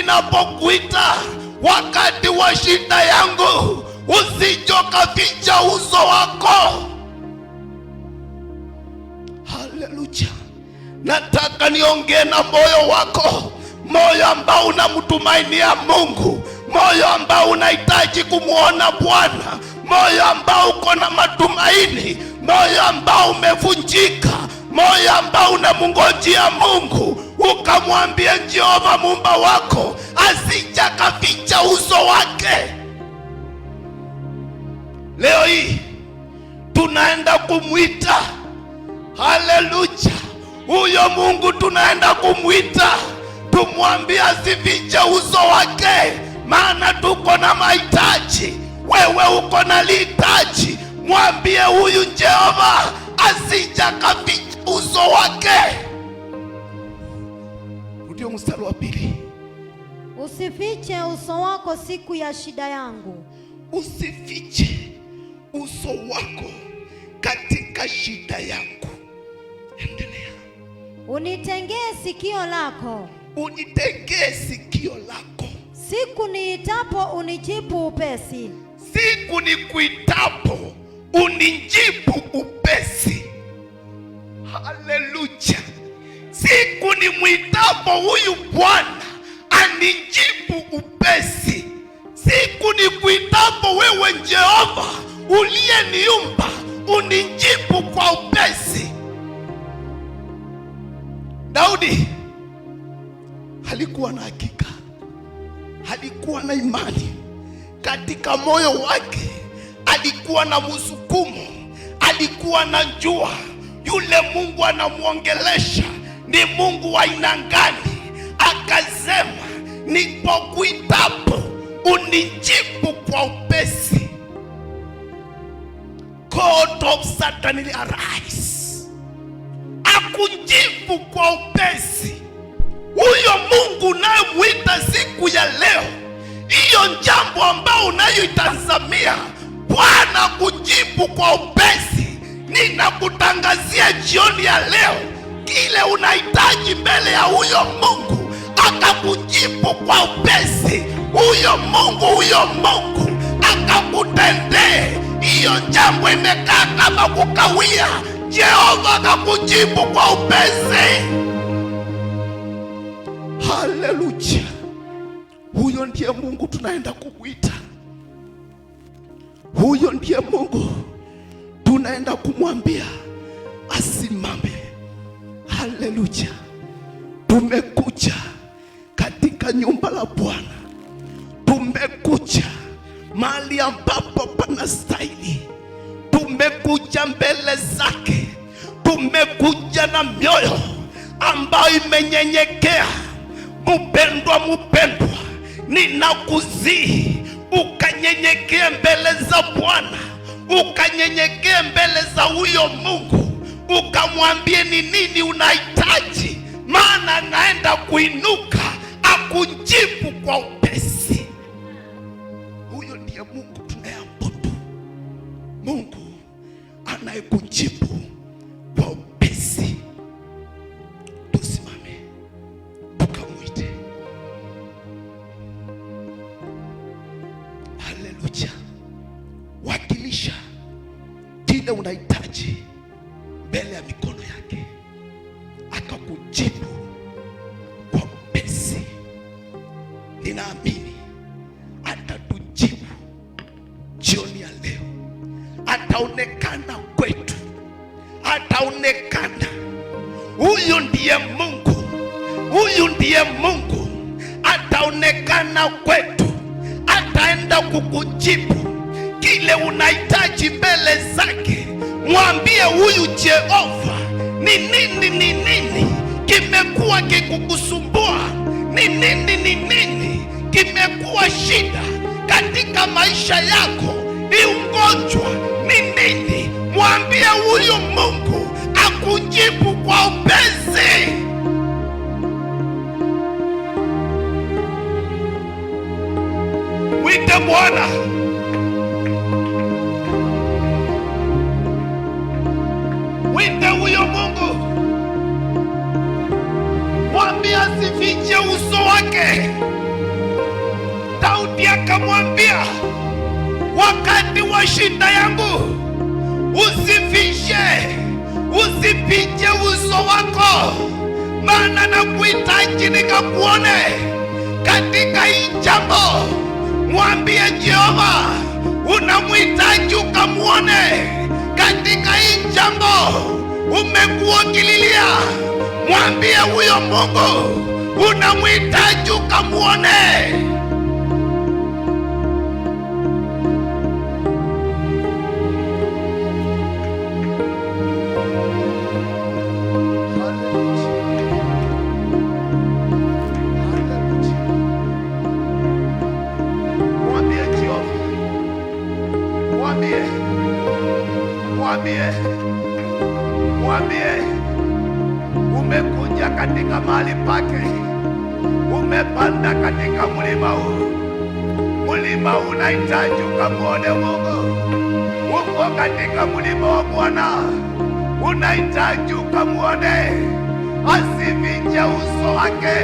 ninapokuita wakati wa shida yangu, usije ukaficha uso wako. Haleluya. Nataka niongee na moyo wako, moyo ambao unamtumainia Mungu, moyo ambao unahitaji kumuona Bwana, moyo ambao uko na matumaini, moyo ambao umevunjika, moyo ambao unamngojea Mungu, ukamwambia Jehova Muumba wako asije akaficha uso wake. Leo hii tunaenda kumwita. Haleluya. Huyo Mungu tunaenda kumwita, tumwambie asifiche uso wake, maana tuko na mahitaji. Wewe uko na lihitaji, mwambie huyu Jehova asije akaficha uso wake. Rudia mstari wa pili. Usifiche uso wako siku ya shida yangu. Usifiche uso wako katika shida yangu. Endelea. Unitengee sikio lako. Unitengee sikio lako. Siku niitapo unijibu upesi. Siku nikuitapo unijibu upesi. Haleluya. Siku nimwitapo huyu Bwana anijibu upesi. Siku nikuitapo wewe Jehova uliyeniumba unijibu kwa upesi. Daudi alikuwa na hakika, alikuwa na imani katika moyo wake, alikuwa na msukumo, alikuwa na jua yule Mungu anamuongelesha ni Mungu wa aina gani. Akasema, nipokuitapo unijibu kwa upesi. God of suddenly arise. Akujibu kwa upesi. Huyo Mungu unayemwita siku ya leo, hiyo jambo ambao unayoitazamia Bwana kujibu kwa upesi, ninakutangazia jioni ya leo, kile unahitaji mbele ya huyo Mungu akakujibu kwa upesi. Huyo Mungu akakutendee. Hiyo jambo imekaa kama kukawia, Jehova akakujibu kwa upesi. Haleluya. Huyo ndiye Mungu tunaenda kumwita. Huyo ndiye Mungu tunaenda kumwambia asimame. Haleluya. Tumekuja katika nyumba la Bwana, tumekuja mahali ambapo panastahili, tumekuja mbele zake, tumekuja na mioyo ambayo imenyenyekea. Mpendwa, ninakusihi ukanyenyekee mbele za Bwana, ukanyenyekee mbele za huyo Mungu, ukamwambie ni nini unahitaji, maana anaenda kuinuka akujibu kwa upesi. Huyo ndiye Mungu tunayeabudu, Mungu anayekujibu kwa upesi. Tusimame tukamwite. Haleluya. Wakilisha kile unahitaji mbele ya mikono yake, akakujibu kwa upesi. Ninaamini atatujibu jioni ya leo, ataonekana kwetu, ataonekana. Huyu ndiye Mungu, huyu ndiye Mungu, ataonekana kwetu, ataenda kukujibu kile unahitaji mbele zake. Mwambie huyu Jehova, ni nini kimekuwa kikukusumbua, ni nini kimekuwa shida katika maisha yako, ni ugonjwa, ni nini? Mwambie huyu Mungu akujibu kwa upesi. Mwite Bwana. Mwite huyo Mungu, mwambie asifiche uso wake. Nikamwambia, wakati wa shida yangu usifiche uso wako, maana nakuhitaji nikakuone katika hii jambo. Mwambie Jehova unamhitaji ukamuone katika hii jambo umekuwa ukililia. Mwambie huyo Mungu unamhitaji ukamuone. Mwambie umekuja katika mahali pake, umepanda katika mlima huu. Mlima unahitaji ukamwone Mungu. Uko katika mlima wa Bwana, unahitaji ukamwone, asifiche uso wake.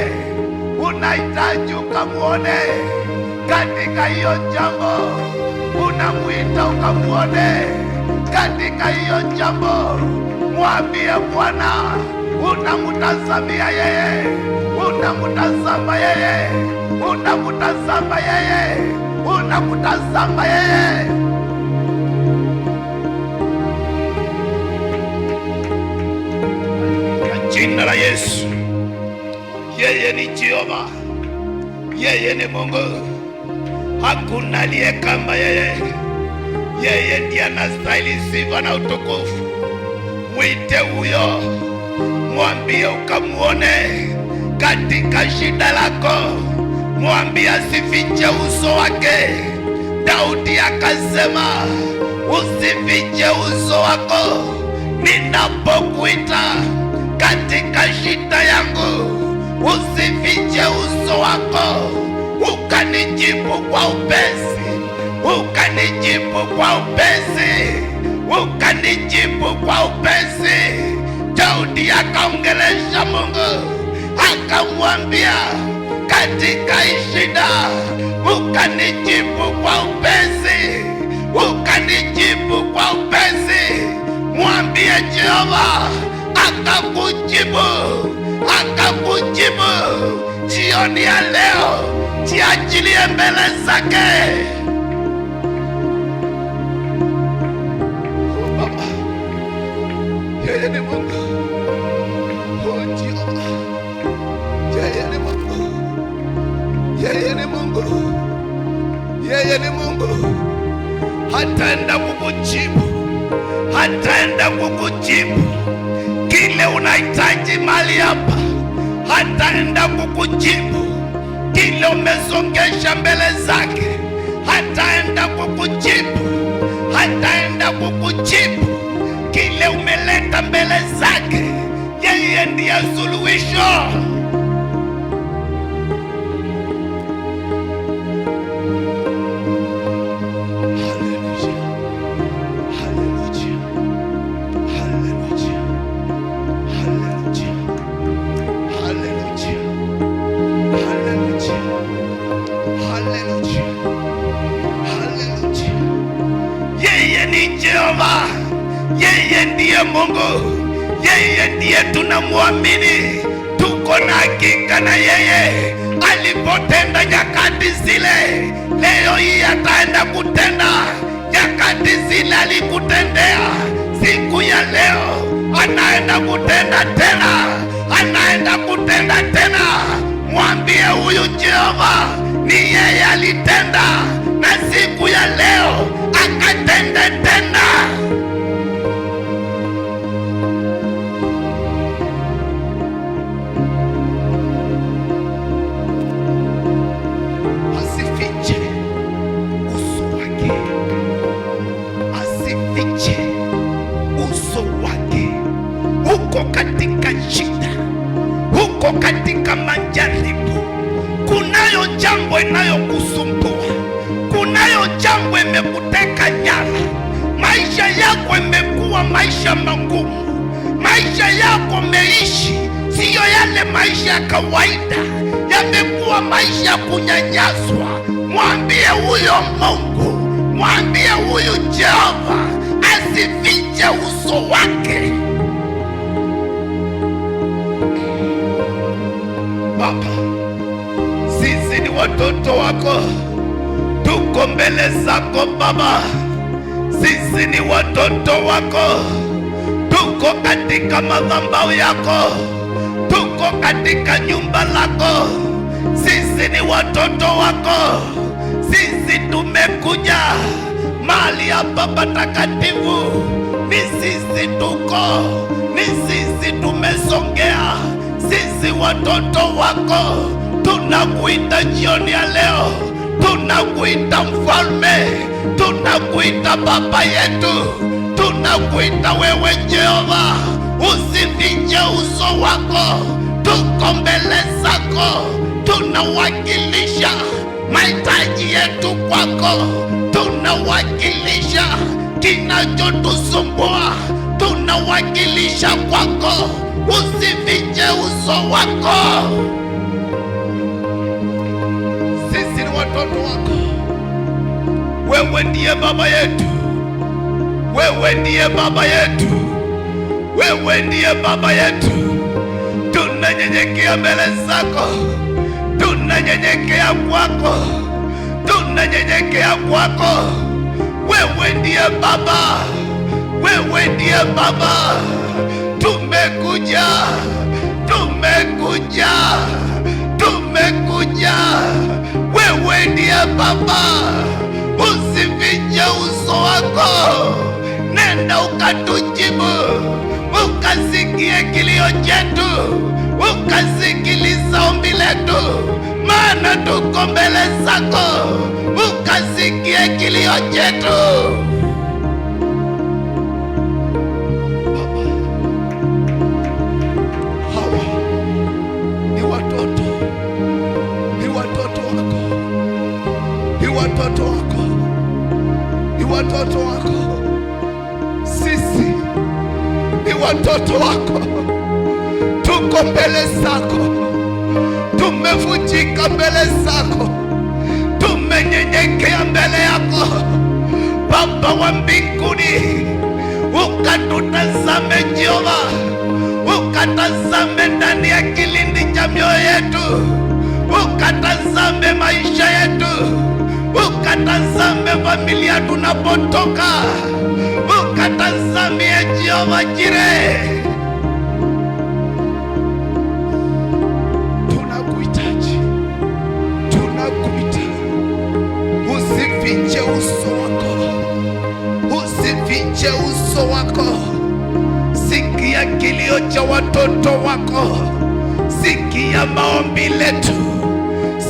Unahitaji ukamwone katika hiyo jambo, unamwita ukamwone katika hiyo jambo. Mwambie Bwana unamtazamia yeye, unamtazama yeye, unamtazama yeye, unamtazama yeye. Kwa jina la Yesu, yeye ni Jehova, yeye ni Mungu, hakuna aliye kama yeye. Yeye ndiye anastahili sifa na utukufu. Mwite huyo, mwambie ukamuone katika shida lako. Mwambie asifiche uso wake. Daudi akasema, usifiche uso wako ninapokuita katika shida yangu. Usifiche uso wako, ukanijibu kwa upesi, ukanijibu kwa upesi, ukanijibu kwa upesi. Daudi akaongelesha Mungu, akamwambia, katika shida ukanijibu kwa upesi, ukanijibu kwa upesi. Mwambie Jehova akakujibu, akakujibu. Jioni ya leo jiachilie mbele zake. Yeye ni Mungu. Oh Jehova, yeye ni Mungu, yeye ni Mungu, yeye ni Mungu. Hataenda kukujibu, hataenda kukujibu kile unahitaji mali hapa. Hataenda kukujibu kile umesongesha mbele zake. Hataenda kukujibu, hataenda kukujibu kile umeleta mbele zake. Yeye ndiye suluhisho. Yeye ndiye Mungu, yeye ndiye tunamwamini. Tuko na hakika na yeye. Alipotenda nyakati zile, leo hii ataenda kutenda. Nyakati zile alikutendea, siku ya leo anaenda kutenda tena, anaenda kutenda tena. Mwambie huyu Jehova ni yeye alitenda, na siku ya leo akatende tena. Katika shida, huko katika majaribu, kunayo jambo inayokusumbua, kunayo jambo imekuteka nyara. Maisha yako imekuwa maisha magumu, maisha yako meishi siyo yale maisha ya kawaida, yamekuwa maisha ya kunyanyaswa. Mwambie huyo Mungu, mwambie huyu Jehova asifiche uso wake. Baba, sisi ni watoto wako, tuko mbele zako Baba. Sisi ni watoto wako, tuko katika madhabahu yako, tuko katika nyumba lako. Sisi ni watoto wako, sisi tumekuja mahali hapa patakatifu. Ni sisi tuko, ni sisi tumesongea. Sisi watoto wako tunakuita jioni ya leo, tunakuita mfalme, tunakuita baba yetu, tunakuita wewe Jehova. Usifiche uso wako, tuko mbele zako, tunawakilisha mahitaji yetu kwako, tunawakilisha kinachotusumbua, tunawakilisha kwako. Usifiche uso wako. Sisi ni watoto wako, wewe ndiye baba yetu, wewe ndiye baba yetu, wewe ndiye baba yetu. Tunanyenyekea mbele zako, tunanyenyekea kwako, tunanyenyekea kwako. Wewe ndiye baba, wewe ndiye baba. Tumekuja, tumekuja, tumekuja. Wewe ndiye baba, usifiche uso wako. Nenda ukatujibu, ukasikie kilio chetu, ukasikiliza ombi letu, maana tuko mbele zako. Ukasikie kilio chetu. Watoto wako, sisi ni watoto wako, tuko mbele zako, tumevunjika mbele zako, tumenyenyekea mbele yako Baba wa mbinguni. Ukatutazame Jehova, ukatazame ndani ya kilindi cha mioyo yetu, ukatazame maisha yetu, ukatazame familia tunapotoka, ukatazame Jehova Jire. Tunakuhitaji, tunakuita. Usifiche uso wako, usifiche uso wako. Sikia kilio cha watoto wako, sikia maombi letu.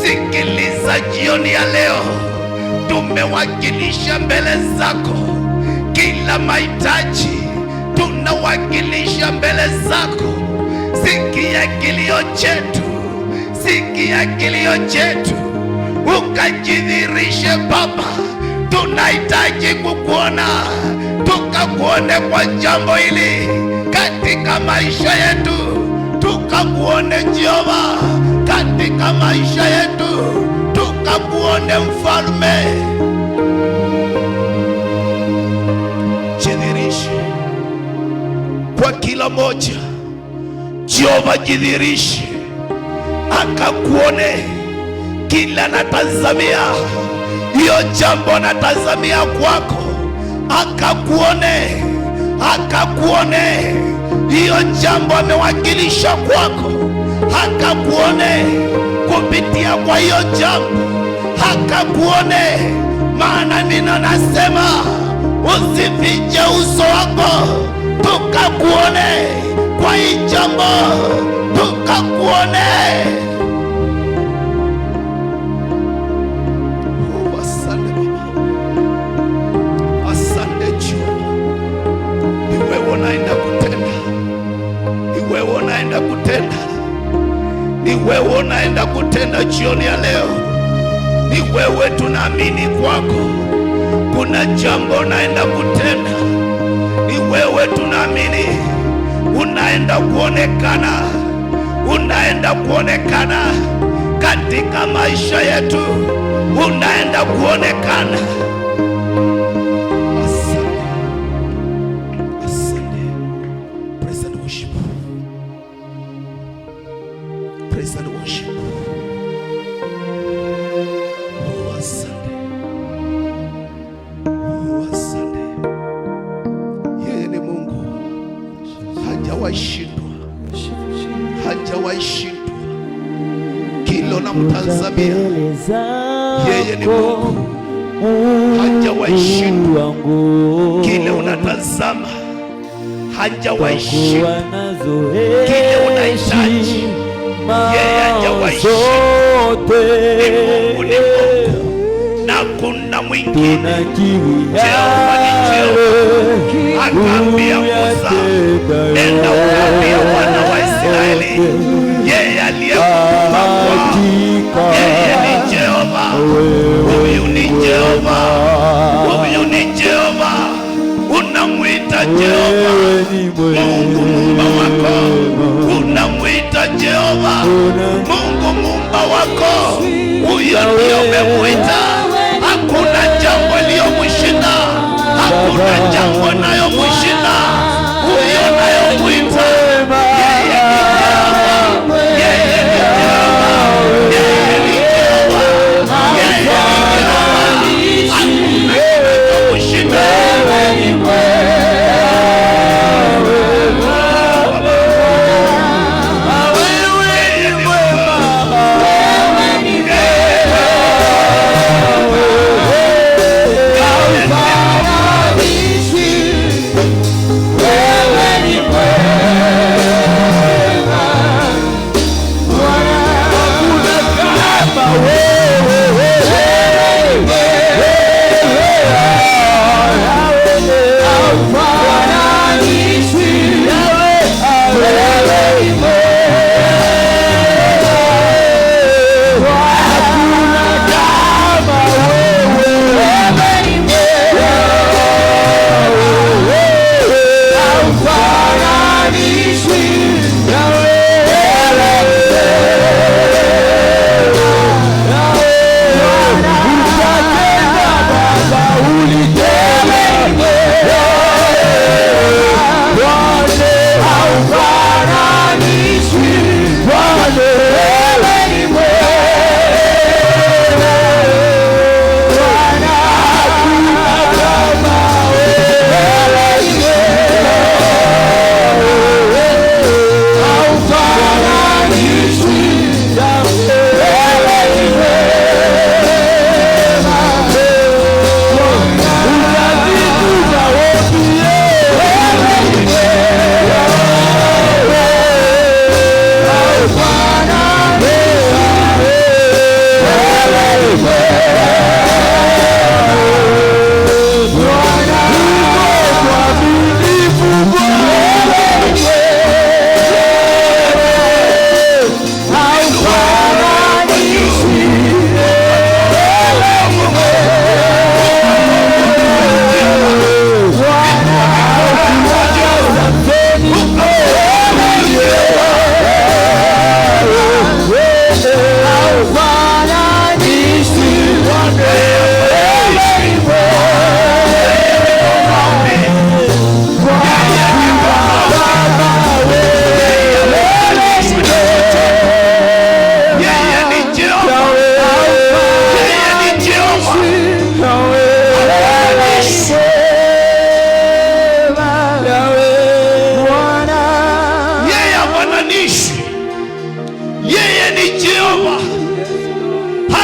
Sikiliza jioni ya leo, tumewakilisha mbele zako kila mahitaji, tunawakilisha mbele zako. Sikia kilio chetu, sikia kilio chetu, ukajidhihirishe Baba. Tunahitaji kukuona, tukakuone kwa jambo hili katika maisha yetu, tukakuone Jehova katika maisha yetu, tukakuone mfalme. Jidhihirishe kwa kila moja Jehova, jidhihirishe akakuone. Kila natazamia hiyo jambo, natazamia kwako, akakuone, akakuone hiyo jambo amewakilisha kwako, akakuone kupitia kwa hiyo jambo, akakuone. Maana neno nasema usifiche uso wako, tukakuone kwa hii jambo, tukakuone. Asante Baba, asante Jehova. Ni wewe unaenda kutenda, ni wewe unaenda kutenda, ni wewe unaenda kutenda jioni ya leo. Ni wewe, tunaamini kwako, kuna jambo unaenda kutenda. Ni wewe, tunaamini unaenda kuonekana, unaenda kuonekana katika maisha yetu, unaenda kuonekana. Asante, asante. Praise and worship, praise and worship. Oh, asante, oh, asante. Yeye ni Mungu, hajawahi shindwa, hajawahi shindwa. Kila unamtazamia yeye ni Mungu, hajawahi shindwa. Kile unatazama hajawahi shindwa. Kile unahitaji yeye hajawahi shindwa. Ni Mungu, ni Mungu na kuna mwingine. Jehova ni Jehova. Akaambia Musa, nenda ukaambia wana wa Israeli yeye aliyekutuma kwao. Yeye ni Jehova, huyu ni Jehova, huyu ni Jehova. Unamwita Jehova, Mungu muumba wako. Unamwita Jehova, Mungu muumba wako. Huyo ndiye umemwita. Hakuna jambo lililomshinda, hakuna jambo linalomshinda. Huyo unayomwita yeye ni Jehova, yeye ni Jehova, yeye ni Jehova, yeye ni Jehova. Hakuna kinachomshinda.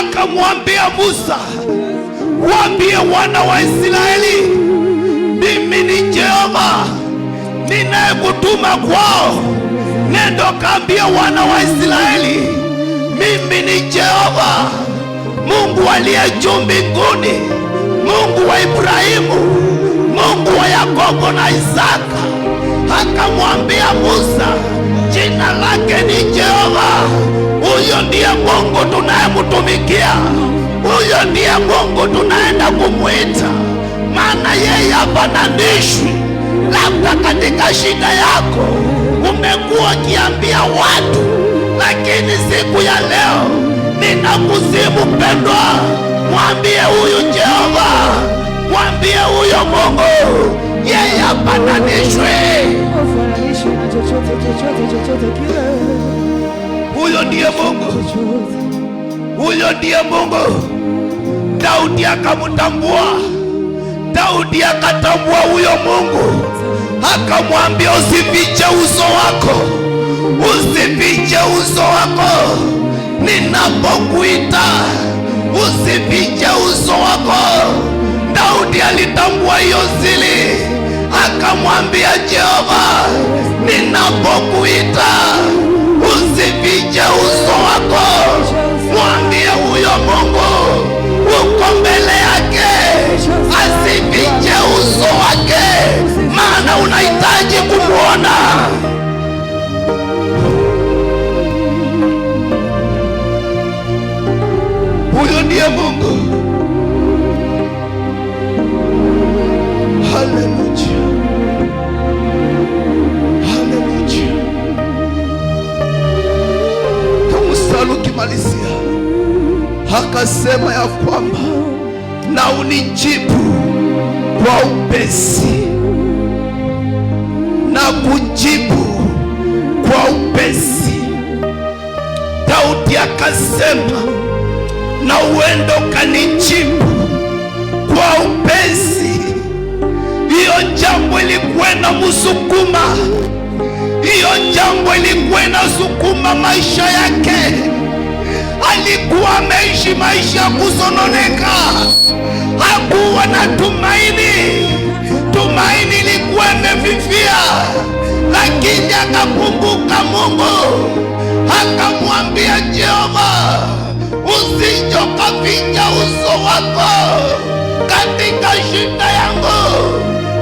Akamwambia Musa, waambie wana wa Israeli, mimi ni Jehova ninayekutuma kwao. Nenda kaambia wana wa Israeli, mimi ni Jehova, Mungu aliye juu mbinguni, Mungu wa Ibrahimu, Mungu wa Yakobo na Isaka. Akamwambia Musa, jina lake ni Jehova. Huyo ndiye Mungu tunayemtumikia, huyo ndiye Mungu tunaenda kumwita, maana yeye hafananishwi. Labda katika shida yako umekuwa ukiambia watu, lakini siku ya leo ninakusihi mpendwa, Mwambie huyu Jehova, mwambie huyo Mungu, yeye afananishwe. Huyo ndiye Mungu, huyo ndiye Mungu. Daudi akamtambua, Daudi akatambua huyo Mungu, akamwambia usifiche uso wako, usifiche uso wako ninapokuita, usifiche uso wako. Daudi alitambua hiyo siri, akamwambia Jehova, ninapokuita usifiche uso wako. Mwambie huyo Mungu uko mbele yake, asifiche uso wake, maana unahitaji kumwona. Huyo ndiye Mungu. Haleluya, haleluya. Mstari ukimalizia akasema ya kwamba na unijibu kwa upesi, na kujibu kwa upesi. Daudi akasema na uende kanijibu kwa upesi. Hiyo jambo ilikuwa na msukuma, hiyo jambo ilikuwa inasukuma maisha yake. Alikuwa ameishi maisha ya kusononeka, hakuwa na tumaini, tumaini ilikuwa imefifia. Lakini akakumbuka Mungu, akamwambia Jehova, usije ukaficha uso wako katika shida yangu,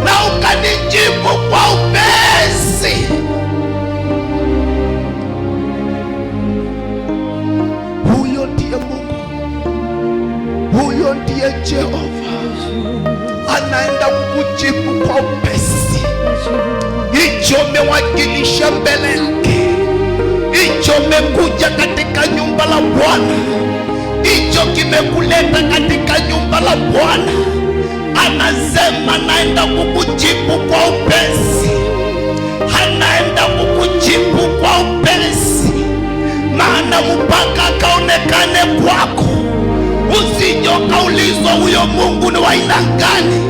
na ukanijibu kwa upesi. Huyo ndiye Mungu, huyo ndiye Jehova, anaenda kukujibu kwa upesi. Hicho umewakilisha mbele yake, hicho umekuja katika nyumba la Bwana, hicho kimekuleta katika nyumba la Bwana. Anasema naenda kukujibu kwa upesi, anaenda kukujibu kwa upesi, maana mpaka akaonekane kwako. Usije ukaulizwa huyo Mungu ni wa aina gani,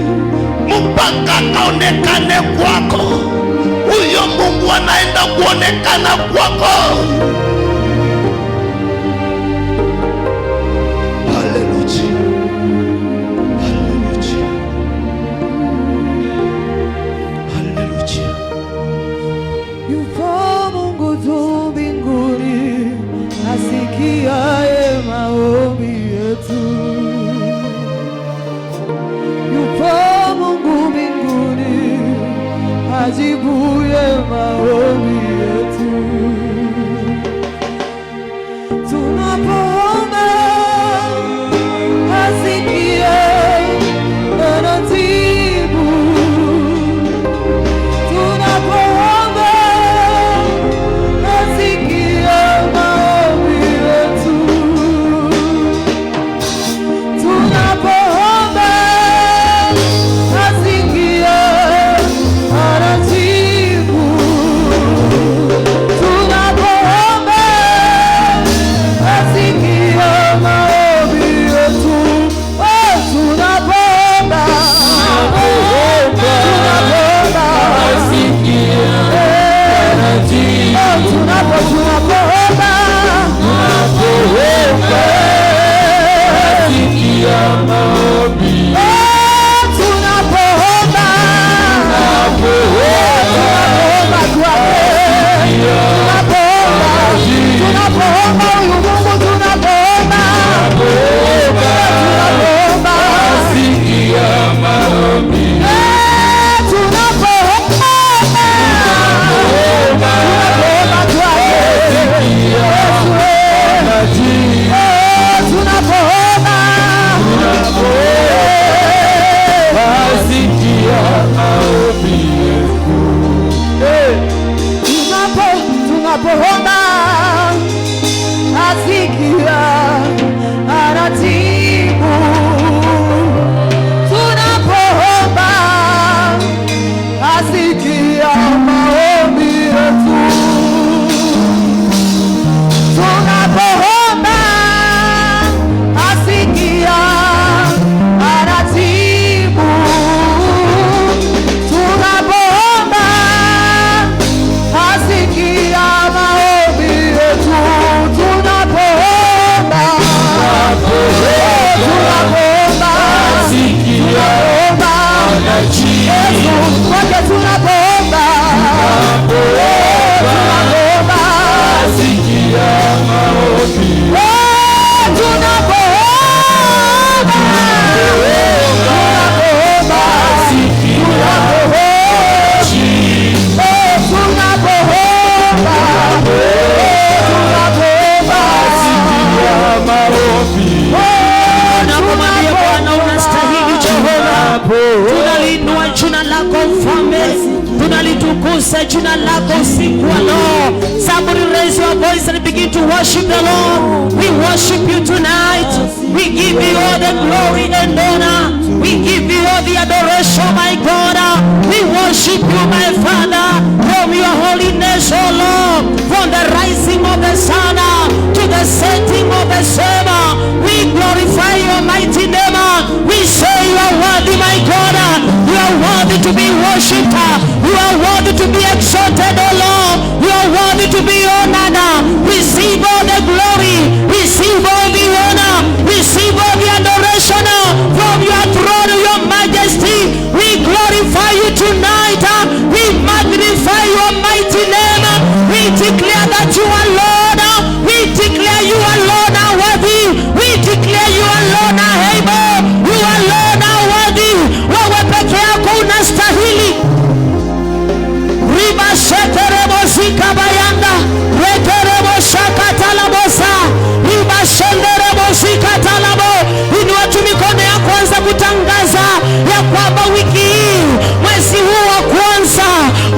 mpaka akaonekane kwako. Huyo Mungu anaenda kuonekana kwako. Haleluya, haleluya, haleluya. Yupo Mungu juu mbinguni, asikiaye maombi yetu. Yupo Mungu mbinguni, ajibuye maombi yetu. Tunapoomba asikie, anajibu. Tunapoomba asikie maombi yetu. Tunapoomba asikie, anajibu. Yesu, kwake tunapoomba, tunapoomba, sikia maombi. Tunapoomba, Tunapomwambia Bwana unastahili Jehova, tunaliinua jina lako Mfalme, tunalitukuza jina lako usiku wa leo. Somebody raise your voice and begin to worship the Lord. We worship you tonight. We give you all the glory and honor. We give you all the adoration, my God. We worship you, my Father, from your holiness, O Lord, from the rising of the sun to the setting of the same. We glorify your mighty name. We say you are worthy, my God. You are worthy to be worshipped. You are worthy to be exalted, O Lord. You are worthy to be honored. Receive all the glory. Receive all the honor. Receive all the adoration from your throne, your majesty. We glorify you tonight. We magnify your mighty name. We declare that you are Lord. We declare you alone are worthy. We declare you alone are able. You alone are worthy. Wewe peke yako unastahili. Riba sheterebo zikabayanda. Reterebo shakatalabosa. Riba shenderebo zikatalabo. Inua tu mikono ya kwanza kutangaza ya kwamba wiki hii, mwezi huu wa kwanza,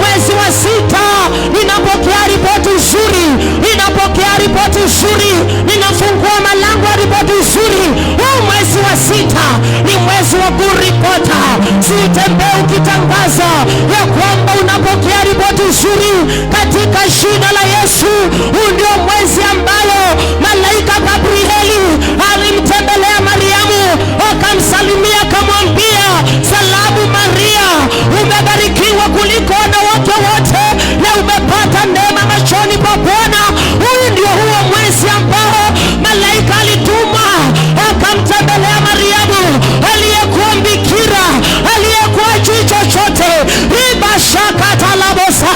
mwezi wa sita, ninapokea ripoti nzuri. Ninapokea ripoti nzuri. Ninafungua malango ya ripoti nzuri. Huu mwezi wa sita ni mwezi wa kuripota. Sitembee ukitangaza ya kwamba unapokea ripoti nzuri katika jina la Yesu. Huu ndio mwezi ambayo malaika Gabrieli alimtembelea Mariamu, akamsalimia, akamwambia, salamu Maria, umebarikiwa kuliko wanawake wote na umepata neema machoni pa Bwana. Huyu ndio huo mwezi ambao malaika alituma akamtembelea Mariamu, aliyekuwa bikira, aliyekuwa juu chochote. Riba shakatalabosa,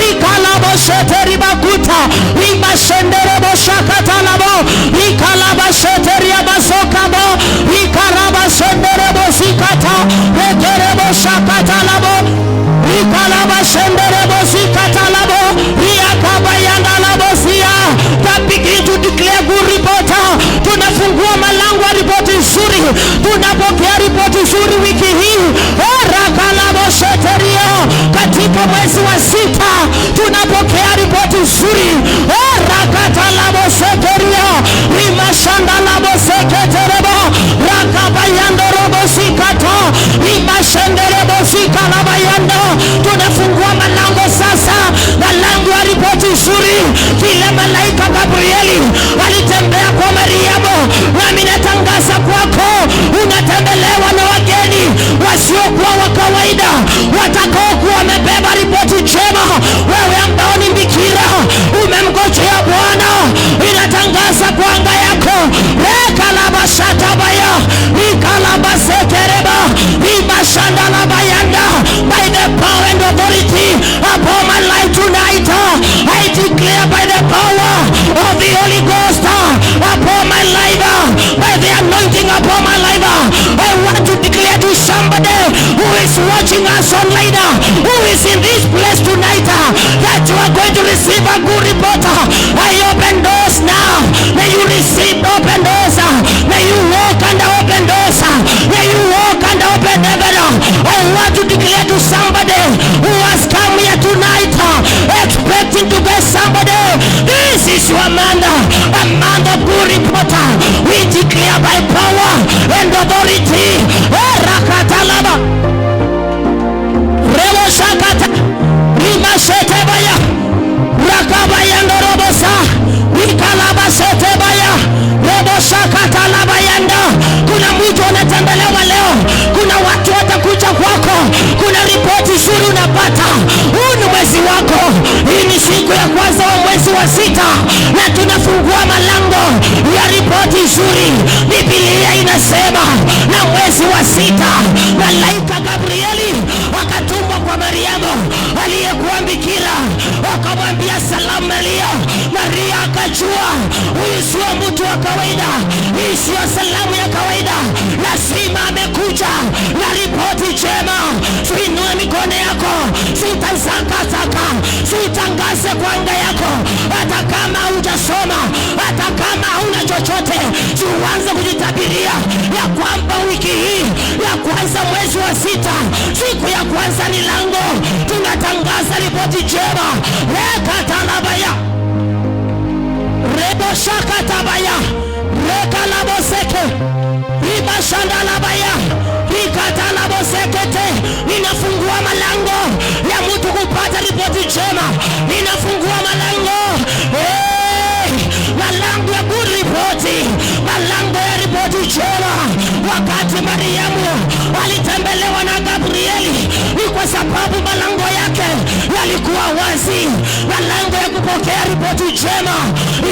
rikalabosete ribakuta, riba shenderebo shakatalabo, rikalabashete riabasokabo, rikaraba shenderebo zikata, rekerebo shakatalabo, rikalaba shenderebo zikatalabo, riakabayandalabosia. That begin to declare good report. Tunafungua malango ya ripoti nzuri. Tunapokea ripoti nzuri wiki hii. Rakalabosheteria, katika mwezi wa sita tunapokea ripoti nzuri. Rakatalabosheteria, rimashandalaboseketerebo, rakabayandorobosikata, rimashenderebosikalabayando. Tunafungua malango sasa, malango ya ripoti nzuri. Vile malaika Gabrieli alitembea kwa Mariamu, nami natangaza kwako, unatembelewa na wageni wasiokuwa wa kawaida, watakaokuwa wamebeba ripoti njema. Wewe ambao ni bikira, umemngojea Bwana, inatangaza kwa anga yako. Rekalabashatabaya, rikalabasetereba, ribashandalabayanda. By the power and authority upon my life tonight, I declare by the power of the Holy Ghost upon my life, by the anointing upon my life, I want to declare to somebody who is watching us online, who is in this place tonight, that you are going to receive a good report. I open doors now. May you receive open doors. May you walk under open doors. May you walk under open heaven. I want to declare to somebody who has come here tonight expecting to get somebody, this is your man, a man of good report. We declare by power and authority. Rakatalaba, Revo Shakata, Rimashetebaya, Rakabaya Ndorobosa, Rikalaba Setebaya, Revo Shakata Labayanda. Kuna mtu anatembelewa leo. Kuna watu watakuja kwako. Kuna ripoti nzuri unapata. Huu ni mwezi wako. Hii ni siku ya kwanza wa mwezi wa sita, na tunafungua malango ya ripoti nzuri. Biblia inasema na mwezi wa sita malaika Gabrieli sio salamu ya kawaida. Lazima amekuja na ripoti njema. Tuinue mikono yako, siutazakazaka, siutangaze kwa anga yako. Hata kama hujasoma, hata kama huna chochote, tuanze kujitabiria ya kwamba wiki hii ya kwanza mwezi wa 6, siku ya kwanza ni lango, tunatangaza ripoti njema. Rekatalabaya, rebo shakatabaya, rekalaboseke, ribashandalabaya, rikatalabosekete. Ninafungua malango ya mtu kupata ripoti njema. Ninafungua malango, malango ya good report, malango ya ripoti njema. Wakati Mariamu alitembelewa na Gabrieli, ni kwa sababu malango yake yalikuwa wazi. Malango ya kupokea ripoti njema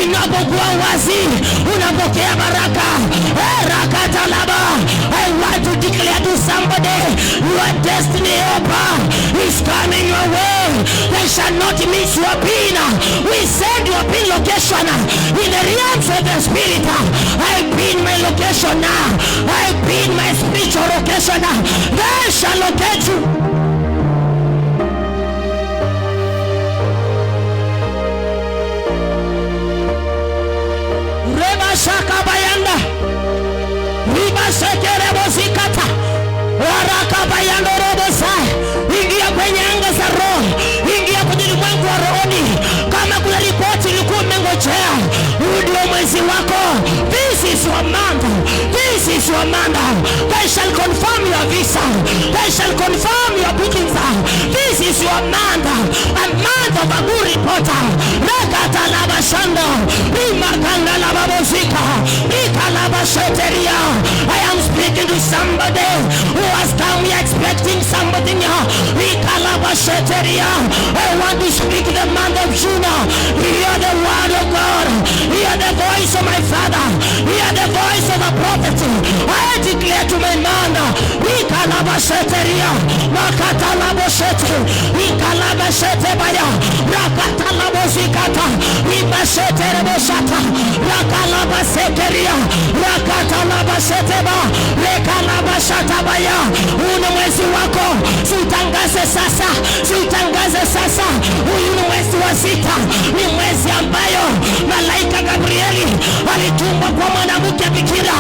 inapokuwa wazi, unapokea baraka. Rakatalaba, I want to declare to somebody, your destiny helper is coming your way. They shall not miss your pin. We send your pin location in the realms of the spirit. I pin my location now. I pin my spiritual location. They shall locate you. Reba shaka bayanda, riba shekere bozikata, waraka bayando robosa. Ingia kwenye anga za roho, ingia kwenye ulimwengu wa rohoni. Kama kuna ripoti ilikuwa umengojea, huu ndio mwezi wako. This is your month. This is your month. They shall confirm your visa. They shall confirm your bookings. This is your month. A month of a good reporter. Rekata laba shando, rimakanda laba bozika, rikalaba sheteria. I am speaking to somebody who has come here expecting somebody new. Rikalaba sheteria. I want to speak the month of June. Hear the word of God. Hear the voice of my Father. Hear the voice of a prophet. I declare to my man, Rikalaba sheteria, makatalabo shete, Rikalaba shete baya, rakatalabo zikata, ribashetere shata, rakalaba sekeria, rakatalaba sheteba, rekalaba shata baya. Huu mwezi wako, siutangaze sasa, siutangaze sasa. Huu mwezi wa 6 ni mwezi ambayo malaika Gabrieli alitumwa kwa mwanamke bikira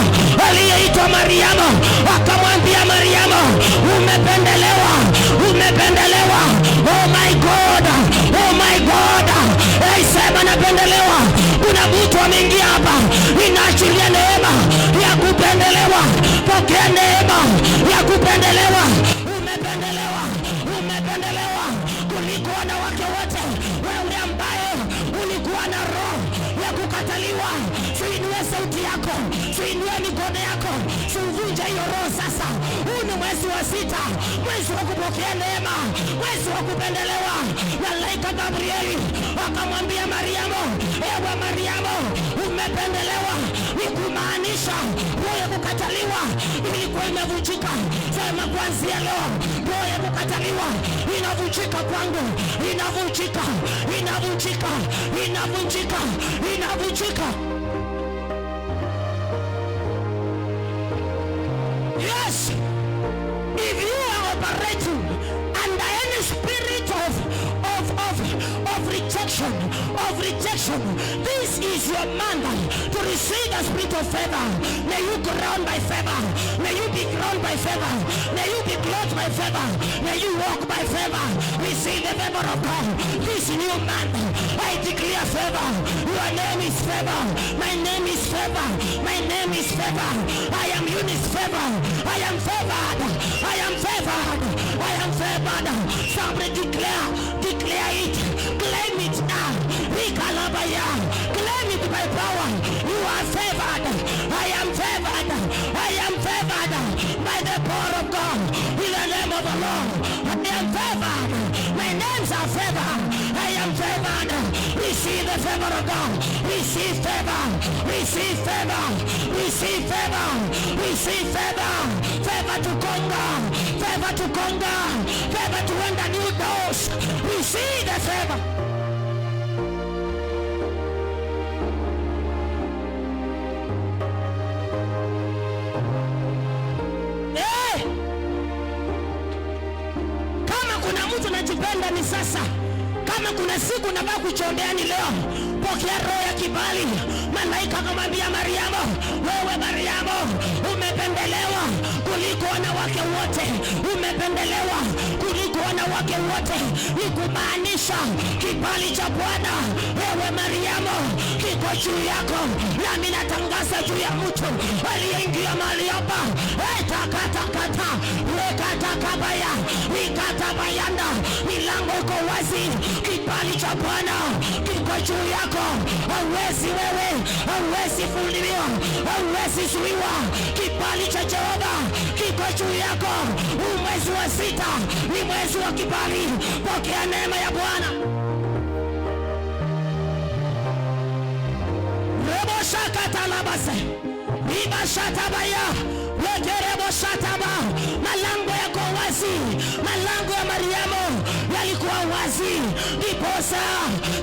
aliyeitwa Mariamu. Akamwambia Mariamu, umependelewa, umependelewa. Oh my God, oh my God. Sema napendelewa. Kuna mtu ameingia hapa, ninaachilia neema ya kupendelewa. Pokea neema ya kupendelewa. Umependelewa, umependelewa kuliko wanawake wote. Wewe ambaye ulikuwa na roho ya kukataliwa, tuinue sauti yako, tuinue mikono yako, tuvunje hiyo roho sasa. Huu ni mwezi wa 6, mwezi wa kupokea neema, mwezi wa kupendelewa. Malaika Gabrieli akamwambia Mariamu, ewe Mariamu, umependelewa. Ni kumaanisha roho ya kukataliwa ilikuwa imevunjika. Sema kuanzia leo, roho ya kukataliwa inavunjika kwangu, inavunjika, inavunjika, inavunjika, inavunjika. Yes, if you are operating under any spirit of rejection, this is your mandate to receive the spirit of favor. May you ground by favor. May you be ground by favor. May you be clothed by favor. May you walk by favor. Receive the favor of God. This new month, I declare favor. Your name is favor. My name is favor. My name is favor. I am Eunice favor. I am favored. I am favored. I am favored. Somebody declare it. Claim it now. Claim it by power. You are favored. I am favored. I am favored by the power of God. In the name of the Lord, I am favored. My names are favored. I am favored. Receive the favor of God. Receive favor. Receive favor. Receive favor. Receive favor. Favor to conquer. Favor to conquer. Favor to enter new doors. Receive the favor. Huenda ni sasa. Kama kuna siku unataka kuchombea ni leo. Pokea roho ya kibali. Malaika akamwambia Mariamu, wewe Mariamu, umependelewa kuliko wanawake wote. Umependelewa kuliko wanawake wote. Ni kumaanisha kibali cha Bwana, wewe Mariamu, kiko juu yako. Nami natangaza juu ya mtu aliyeingia mahali hapa. Takata wekatakabaya ikatabayanda, milango iko wazi. Kibali cha Bwana kiko juu yako. Hauwezi wewe, hauwezi fuliwa, hauwezi zuiwa. Kibali cha Jehova kiko juu yako. Mwezi wa 6 ni mwezi wa kibali. Pokea neema ya Bwana. Rebo shakata labase Iba shatabaya wekerebo shataba. Malango yako wazi. Malango ya Mariamu yalikuwa wazi. Ndiposa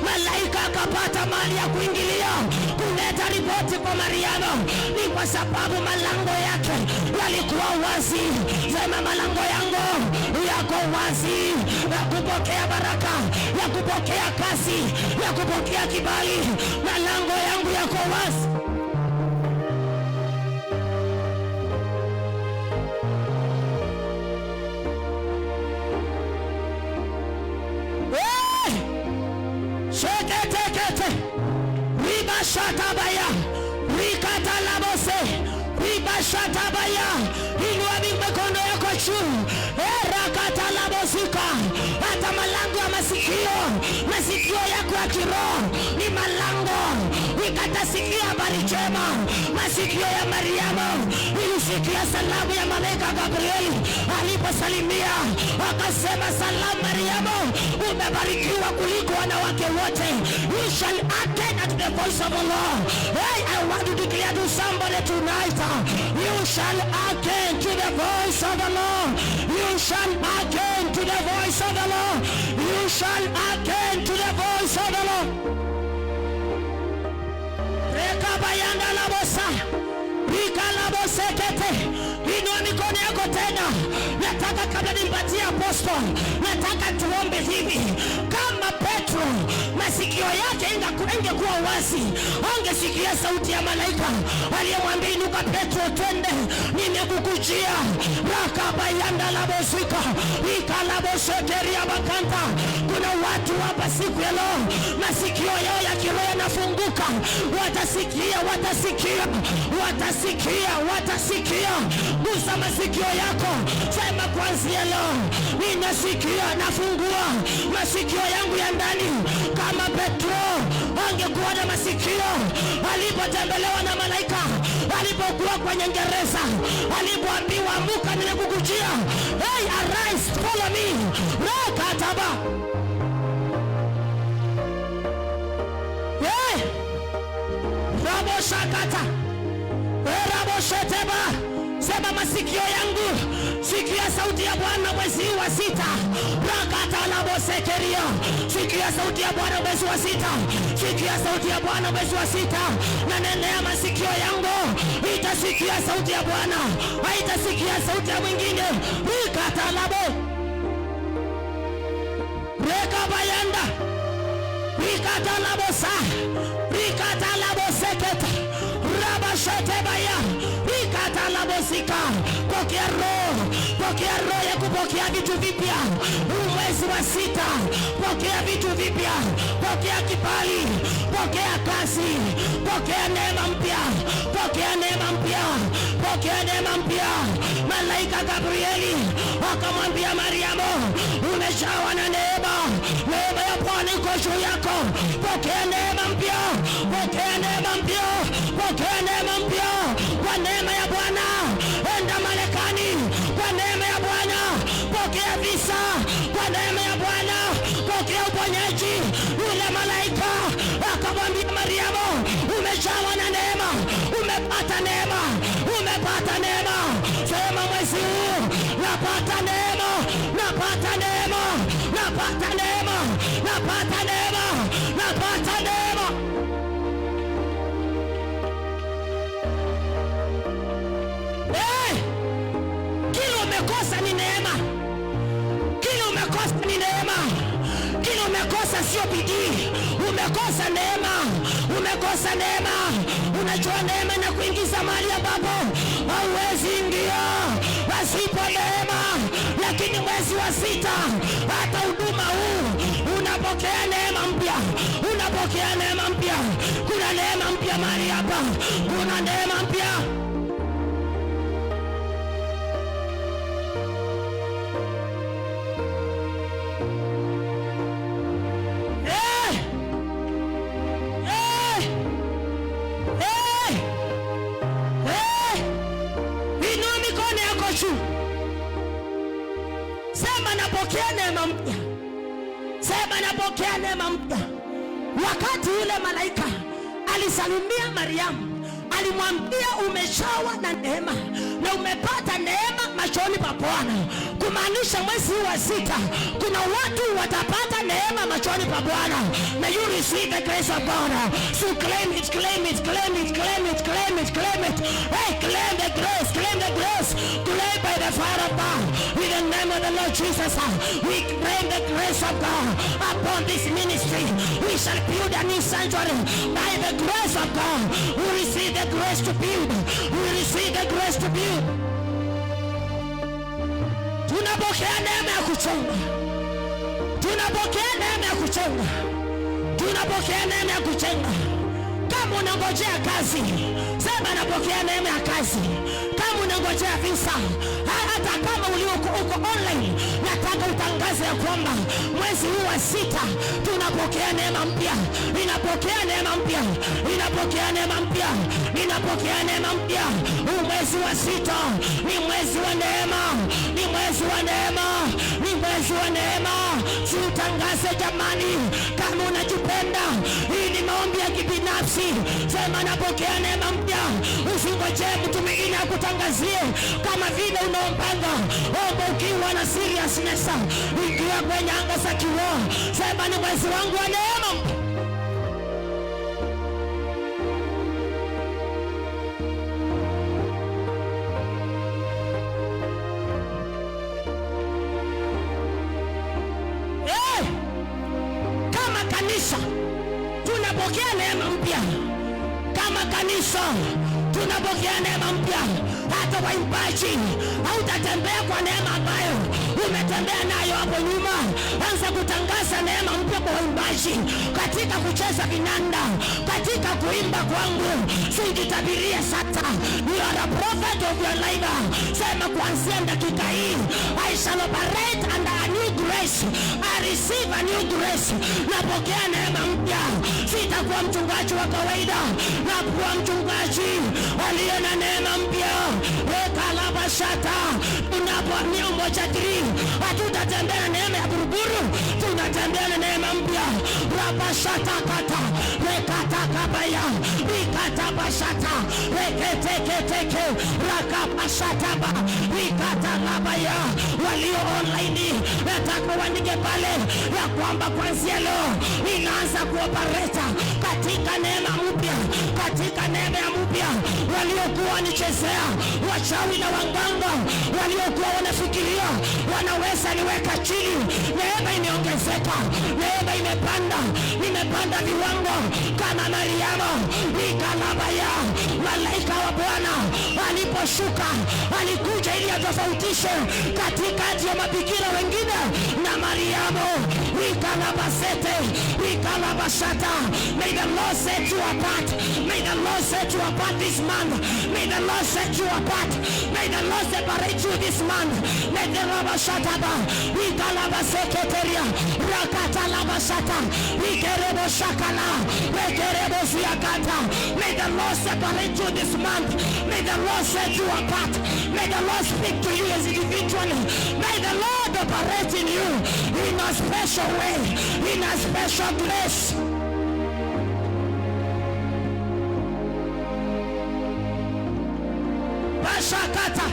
malaika akapata mali ya kuingilia kuleta ripoti kwa Mariamu. Ni kwa sababu malango yake yalikuwa wazi. Sema malango yangu yako wazi, ya kupokea baraka, ya kupokea kazi, ya kupokea kibali. Malango yangu yako wazi. Shatabaya rikatalabose ribashatabaya. Inua mikono yako juu. Rakatalabosika. Hata malango ya masikio yako ya kiroho ni malango. Ikatasikia habari njema. Masikio ya Mariamu ilisikia salamu ya malaika Gabriel aliposalimia, akasema, salamu Mariamu, umebarikiwa kuliko wanawake wote. You shall attend at the voice of the Lord. Hey, I want to declare to somebody tonight, you shall attend to the voice of the Lord. You shall attend to the voice of the Lord. You shall attend to the voice of the Lord. Rekabayanda labosa ikalabosekete. Inua mikono yako tena. Nataka kabla nimpatie apostol, nataka tuombe hivi. Kama Petro masikio yake ingekuwa wazi, angesikia sauti ya malaika aliyemwambia, inuka Petro, twende, nimekukujia. Rakabayanda labosika ikalabosekeria bakanta. Kuna watu hapa siku ya leo masikio yao ya kiroho yanafunguka. Watasikia. Gusa masikio yako. Sema, kuanzia leo ninasikia, nafungua masikio yangu ya ndani. Kama Petro angekuwa na masikio alipotembelewa na malaika, alipokuwa kwenye gereza, alipoambiwa amuka, nimekukujia. Hey, arise, follow me. Rakataba. Hey, rabo shakata rabo sheteba. Sema, masikio yangu sikia sauti ya Bwana mwezi wa 6. Rakata labosekeria. Sikia sauti ya Bwana mwezi wa 6. Sikia sauti ya Bwana mwezi wa 6. Na nenea masikio yangu itasikia sauti ya Bwana, haitasikia sauti ya mwingine. Rikata labo reka bayanda rikata labosa rikata laboseketa rabashetebaya rikata labosika. Pokea roho ya kupokea vitu vipya. Mwezi wa 6 pokea vitu vipya. Pokea kibali, pokea kazi, pokea neema mpya, pokea neema mpya, pokea neema mpya. Malaika Gabrieli akamwambia Mariamu, umejawa na neema. Neema ya Bwana iko juu yako. Pokea neema mpya, pokea neema mpya, pokea neema mpya. Kwa neema ya Bwana enda Marekani. Kwa neema ya Bwana pokea visa. Kwa neema ya Bwana pokea uponyaji. Yule malaika akamwambia Mariamu, umejawa na neema, umepata neema, umepata neema. Sema, mwezi huu napata neema, napata neema, napata neema, napata neema, napata neema. Kile umekosa ni neema. Kile umekosa ni neema. Umekosa sio bidii, umekosa neema, umekosa neema. Unajua neema na kuingiza mahali ambapo hauwezi ingia pasipo neema. Lakini mwezi wa 6 hata huduma huu unapokea neema mpya, unapokea neema mpya. Kuna neema mpya mahali hapa, kuna neema mpya. Napokea neema mpya. Sema napokea neema mpya. Wakati yule malaika alisalimia Mariamu, alimwambia umejawa na neema na umepata neema machoni pa Bwana. Kumaanisha mwezi wa 6 kuna watu watapata neema machoni pa Bwana. May you receive the grace of God. So claim it, claim it, claim it, claim it, claim it, claim it. Hey, claim the grace, claim the grace. Claim by the fire of God. In the name of the Lord Jesus, we claim the grace of God upon this ministry. We shall build a new sanctuary by the grace of God. We receive the grace to build. We receive the grace to build. Tunapokea neema ya kuchonga. Tunapokea neema ya kuchonga. Tunapokea neema ya kuchonga. Kama unangojea kazi, sema napokea neema ya kazi. Kama unangojea visa, hata kama uko online, nataka utangaze ya kwamba mwezi huu wa 6 tunapokea neema mpya. Ninapokea neema mpya. Ninapokea neema mpya. Ninapokea neema mpya. Mwezi wa 6 ni mwezi wa neema. Ni mwezi wa neema. Ni mwezi wa neema. Tutangaze jamani, kama unajipenda. Hii ni maombi ya kibinafsi. Sema napokea neema mpya. Usingojee mtu mwingine akutangazie kama vile unaombanga. Omba ukiwa na seriousness. Ingia kwenye anga za kiroho. Sema ni mwezi wangu wa neema mpya. Kanisa tunapokea neema mpya. Kama kanisa tunapokea neema mpya. Hata waimbaji hautatembea kwa neema ambayo umetembea nayo hapo nyuma. Anza kutangaza neema mpya kwa waimbaji, katika kucheza vinanda, katika kuimba kwangu. Sijitabiria sasa. You are a prophet of your life. Sema kuanzia dakika hii, I shall operate under a new grace. I receive a new grace. Napokea neema mpya. Sitakuwa mchungaji wa kawaida, nakuwa mchungaji aliye na neema mpya. Wekalabashata. Tunapoamia umoja 3, hatutatembea na neema ya buruburu, tunatembea na neema mpya. Rabashata kata, rekata kabaya, rikata bashata, reketeketeke, rakapashata ba, rikata labaya. Walio online, nataka uandike pale ya kwamba kuanzia leo inaanza kuoperate katika neema mpya, katika neema mpya. Waliokuwa wanichezea, wachawi na wanganga, waliokuwa wanafikiria wanaweza niweka chini, neema imeongezeka, neema imepanda. Nimepanda viwango kama Mariamu. Ikalabaya. Malaika wa Bwana aliposhuka, alikuja ili atofautishe katikati ya mabikira wengine na Mariamu. Ikalabasete, ikalabashata. May the Lord set you apart. May the Lord set you apart this month. May the Lord set you apart. May the Lord separate you this month. May the Lord shataba. Ikalabaseketeria. Rakata labashata. Ikerebo shakala. Ikerebo siakata. May the Lord separate you this month. May the Lord set you apart. May the Lord speak to you as individually. May the Lord operate in you in a special way, in a special grace. Bashakata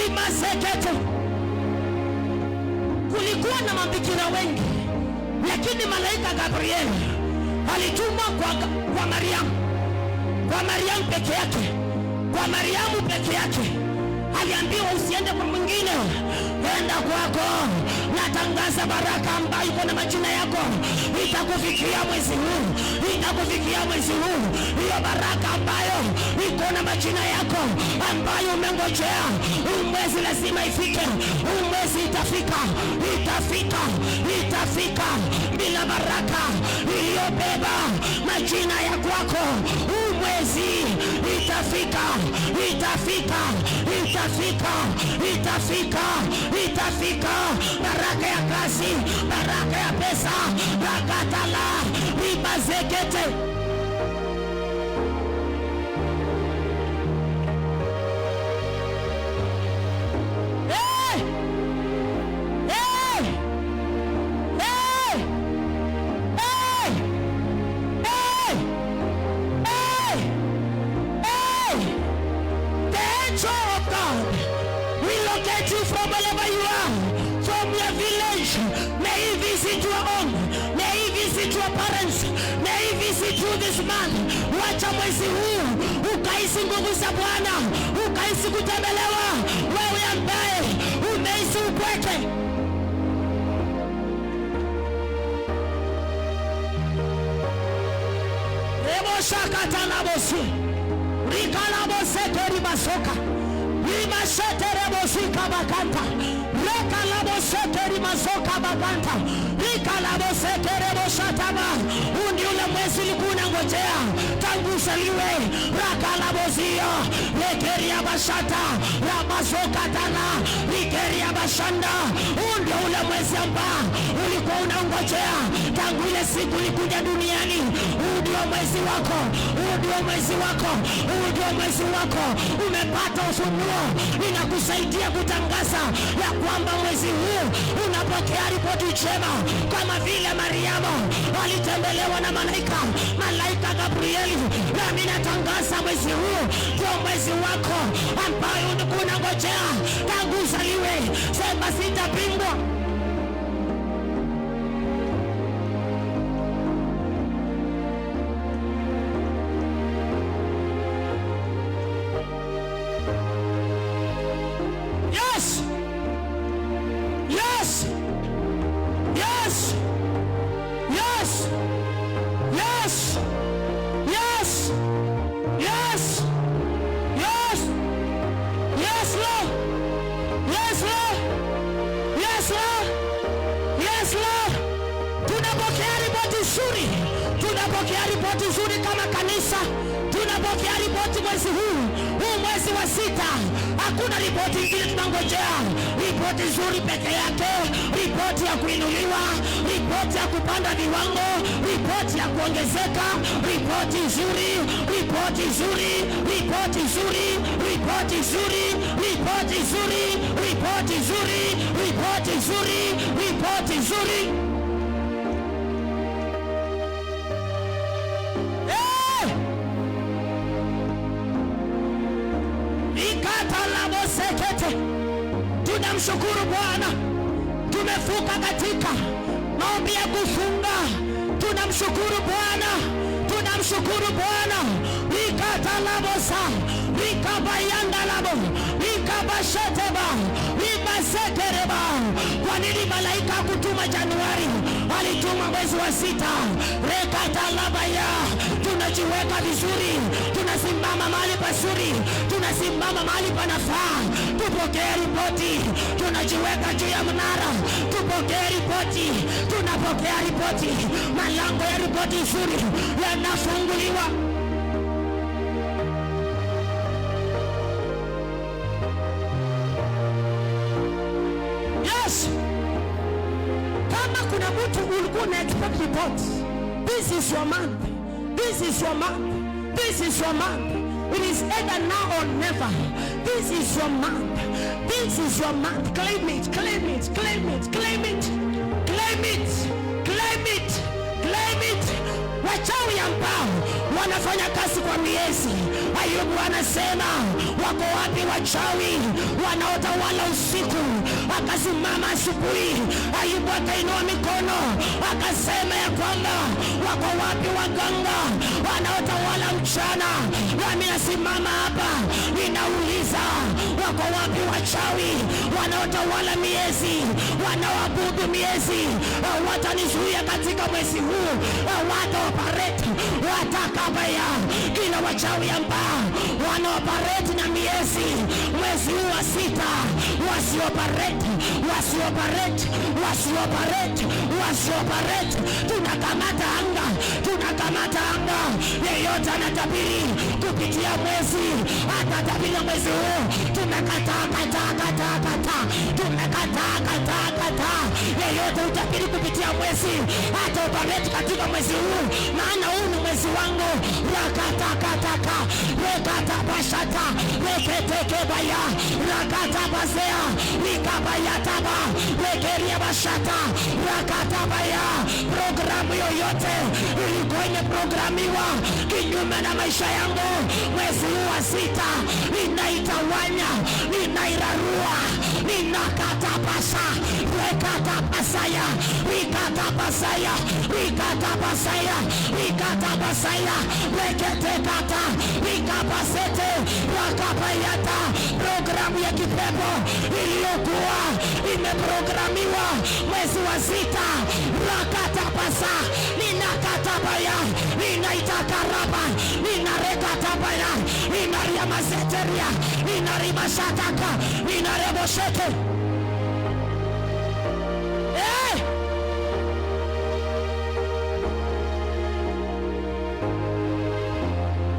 imaseketo. Kulikuwa na mabikira wengi, lakini malaika Gabriel alitumwa kwa Mariamu. Kwa Mariamu peke yake. Kwa Mariamu peke yake. aliambiwa usiende kwa mwingine, enda kwako. Natangaza baraka ambayo iko na majina yako itakufikia mwezi huu, itakufikia mwezi huu. Hiyo baraka ambayo iko na majina yako ambayo umengojea, mwezi lazima ifike, mwezi itafika, itafika, itafika. Bila baraka iliyobeba majina ya kwako, mwezi itafika, itafika, itafika, itafika, itafika. Baraka ya kazi, baraka ya pesa, rakatala ribazekete. Wacha mwezi huu ukaisi nguvu za Bwana, ukaisi kutembelewa. Wewe ambaye umeisi upweke, ebo shakata na bosi rika na bosete ribasoka rimashetere bosika bakanta reka la bosete rimasoka bakanta rika la bosete reboshatama. Undi ule mwezi likuna ngojea tangu usaliwe. Raka la bozio lekeria bashata ramasoka tana likeria bashanda. Undi ule mwezi ambao ulikuwa unangojea tangu ile siku ulikuja duniani. Undi wa mwezi wako, undi wa mwezi wako, undi wa mwezi wako. Umepata ufunuo, inakusaidia kutangaza ya kwamba mwezi huu unapokea ripoti njema, kama vile Mariamu alitembelewa na malaika Gabrieli. Nami natangaza mwezi huu ndio mwezi wako ambayo unangojea tangu uzaliwe. Sema sitapingwa. Tunapokea ripoti nzuri kama kanisa, tunapokea ripoti mwezi huu mwezi wa 6. Hakuna ripoti nyingine tunangojea, ripoti nzuri peke yake, ripoti ya kuinuliwa, ripoti ya kupanda viwango, ripoti ya kuongezeka, ripoti nzuri, ripoti nzuri, ripoti nzuri, ripoti nzuri, ripoti nzuri, ripoti nzuri, ripoti nzuri, ripoti nzuri. Tunamshukuru Bwana, tumefuka katika maombi ya kufunga. Tunamshukuru Bwana, tunamshukuru Bwana. Rikatalabosa rikabayandalabo rikabasheteba ribasekereba. Kwa nini malaika kutuma Januari, alituma mwezi wa 6? Rekatalabaya. Tunajiweka vizuri, tunasimama mahali pazuri, tunasimama mahali panafaa. Tupokee ripoti, tunajiweka juu ya mnara. Tupokee ripoti, tunapokea ripoti. Malango ya ripoti nzuri yanafunguliwa. Yes. Kama kuna mtu ulikuwa na expect report, this is your month. This is your month. This is your month. It is either now or never. This is your month. This is your month. Claim it, claim it, claim it, claim it, claim it, claim it, claim it. Wachawi ambao wanafanya kazi kwa miezi, Ayubu anasema wako wapi wachawi wanaotawala usiku? Akasimama asubuhi, Ayubu akainua mikono akasema ya kwamba wako wapi waganga wanaotawala mchana? Nami nasimama hapa ninauliza, Wako wapi wachawi wanaotawala miezi, wanaoabudu miezi? Watanizuia katika mwezi huu, wataoperate, watakabaya. Kila wachawi ambao wanaoperate na miezi mwezi huu wa 6, wasioperate. Tunakamata anga, yeyote anatabiri kupitia mwezi, atatabiri mwezi huu, tumekataa. Yeyote utabiri kupitia mwezi, ataoperate katika mwezi huu, maana huu ni mwezi wangu. Rakatakataka, rekatabashata, reketekebaya, rakatabazea, rikabayataba, rekeriabashata, rakatabaya. Programu yoyote ilikuwa imeprogramiwa kinyume na maisha yangu mwezi huu wa 6, ninaitawanya, ninairarua, ninakatabasa, rekatabasaya, rikatabasaya, reketekata, rikabasete, rakabayata. Programu ya kipepo iliyokuwa imeprogramiwa mwezi wa 6, rakatabasa, ninakatabaya, ninaitakaraba, ninarekatabaya, ninariamazeteria, ninarimashataka, ninareboshete.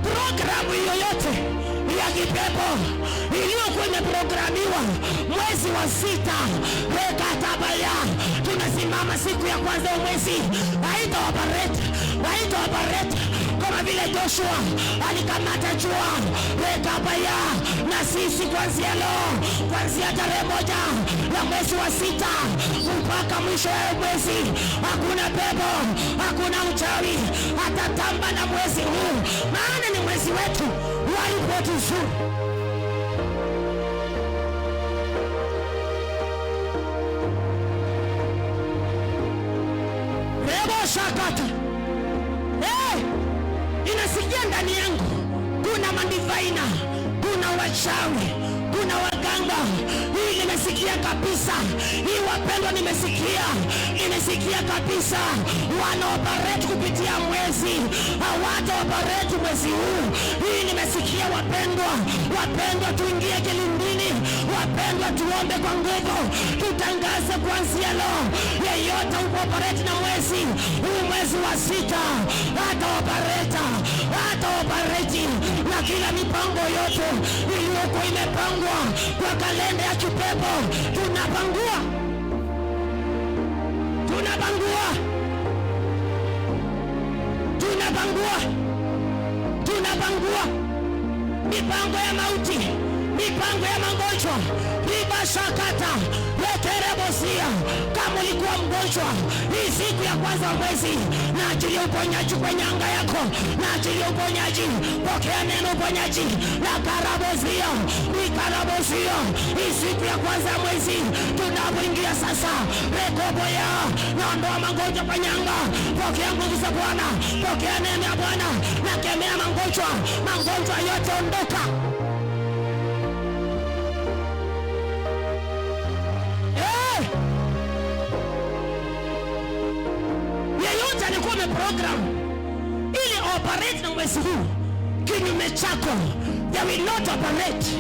Programu yoyote ya kipepo iliyokuwa imeprogramiwa mwezi wa 6, rekatabaya, tunasimama siku ya kwanza ya mwezi, haitaoperate kama vile Joshua alikamata jua, rekabaya. Na sisi kuanzia leo, kuanzia tarehe 1 ya mwezi wa 6 mpaka mwisho wa mwezi, hakuna pepo, hakuna uchawi atatamba na mwezi huu, maana ni mwezi wetu wa ripoti nzuri. Shakata. Inasikia ndani yangu kuna mandivaina, kuna wachawi, kuna waganga. Hii nimesikia kabisa. Hii wapendwa, nimesikia kabisa. Wanaoperate kupitia mwezi, hawataoperate mwezi huu. Hii nimesikia wapendwa. Tuingie kilindini wapendwa, tuombe kwa nguvu, tutangaze kuanzia leo, yeyote uoperate na mwezi huu, mwezi wa 6, hataoperate na kila mipango yote iliyokuwa imepangwa kwa kalenda ya kipepo. Tunapangua mipango ya mauti, mipango ya magonjwa, ribashakata, rekerebosia. Kama ulikuwa mgonjwa hii siku ya kwanza wa mwezi, na ajili ya uponyaji kwenye anga yako, na ajili ya uponyaji, pokea neno uponyaji na karabozia, rikarabozia. Hii siku ya kwanza ya mwezi tunapoingia sasa, rekoboya, naondoa magonjwa kwenye anga. Pokea nguvu za Bwana, pokea neno ya Bwana, na kemea magonjwa yote ondoka. Yeyote alikuwa program ili operate na mwezi huu kinyume chako, they will not operate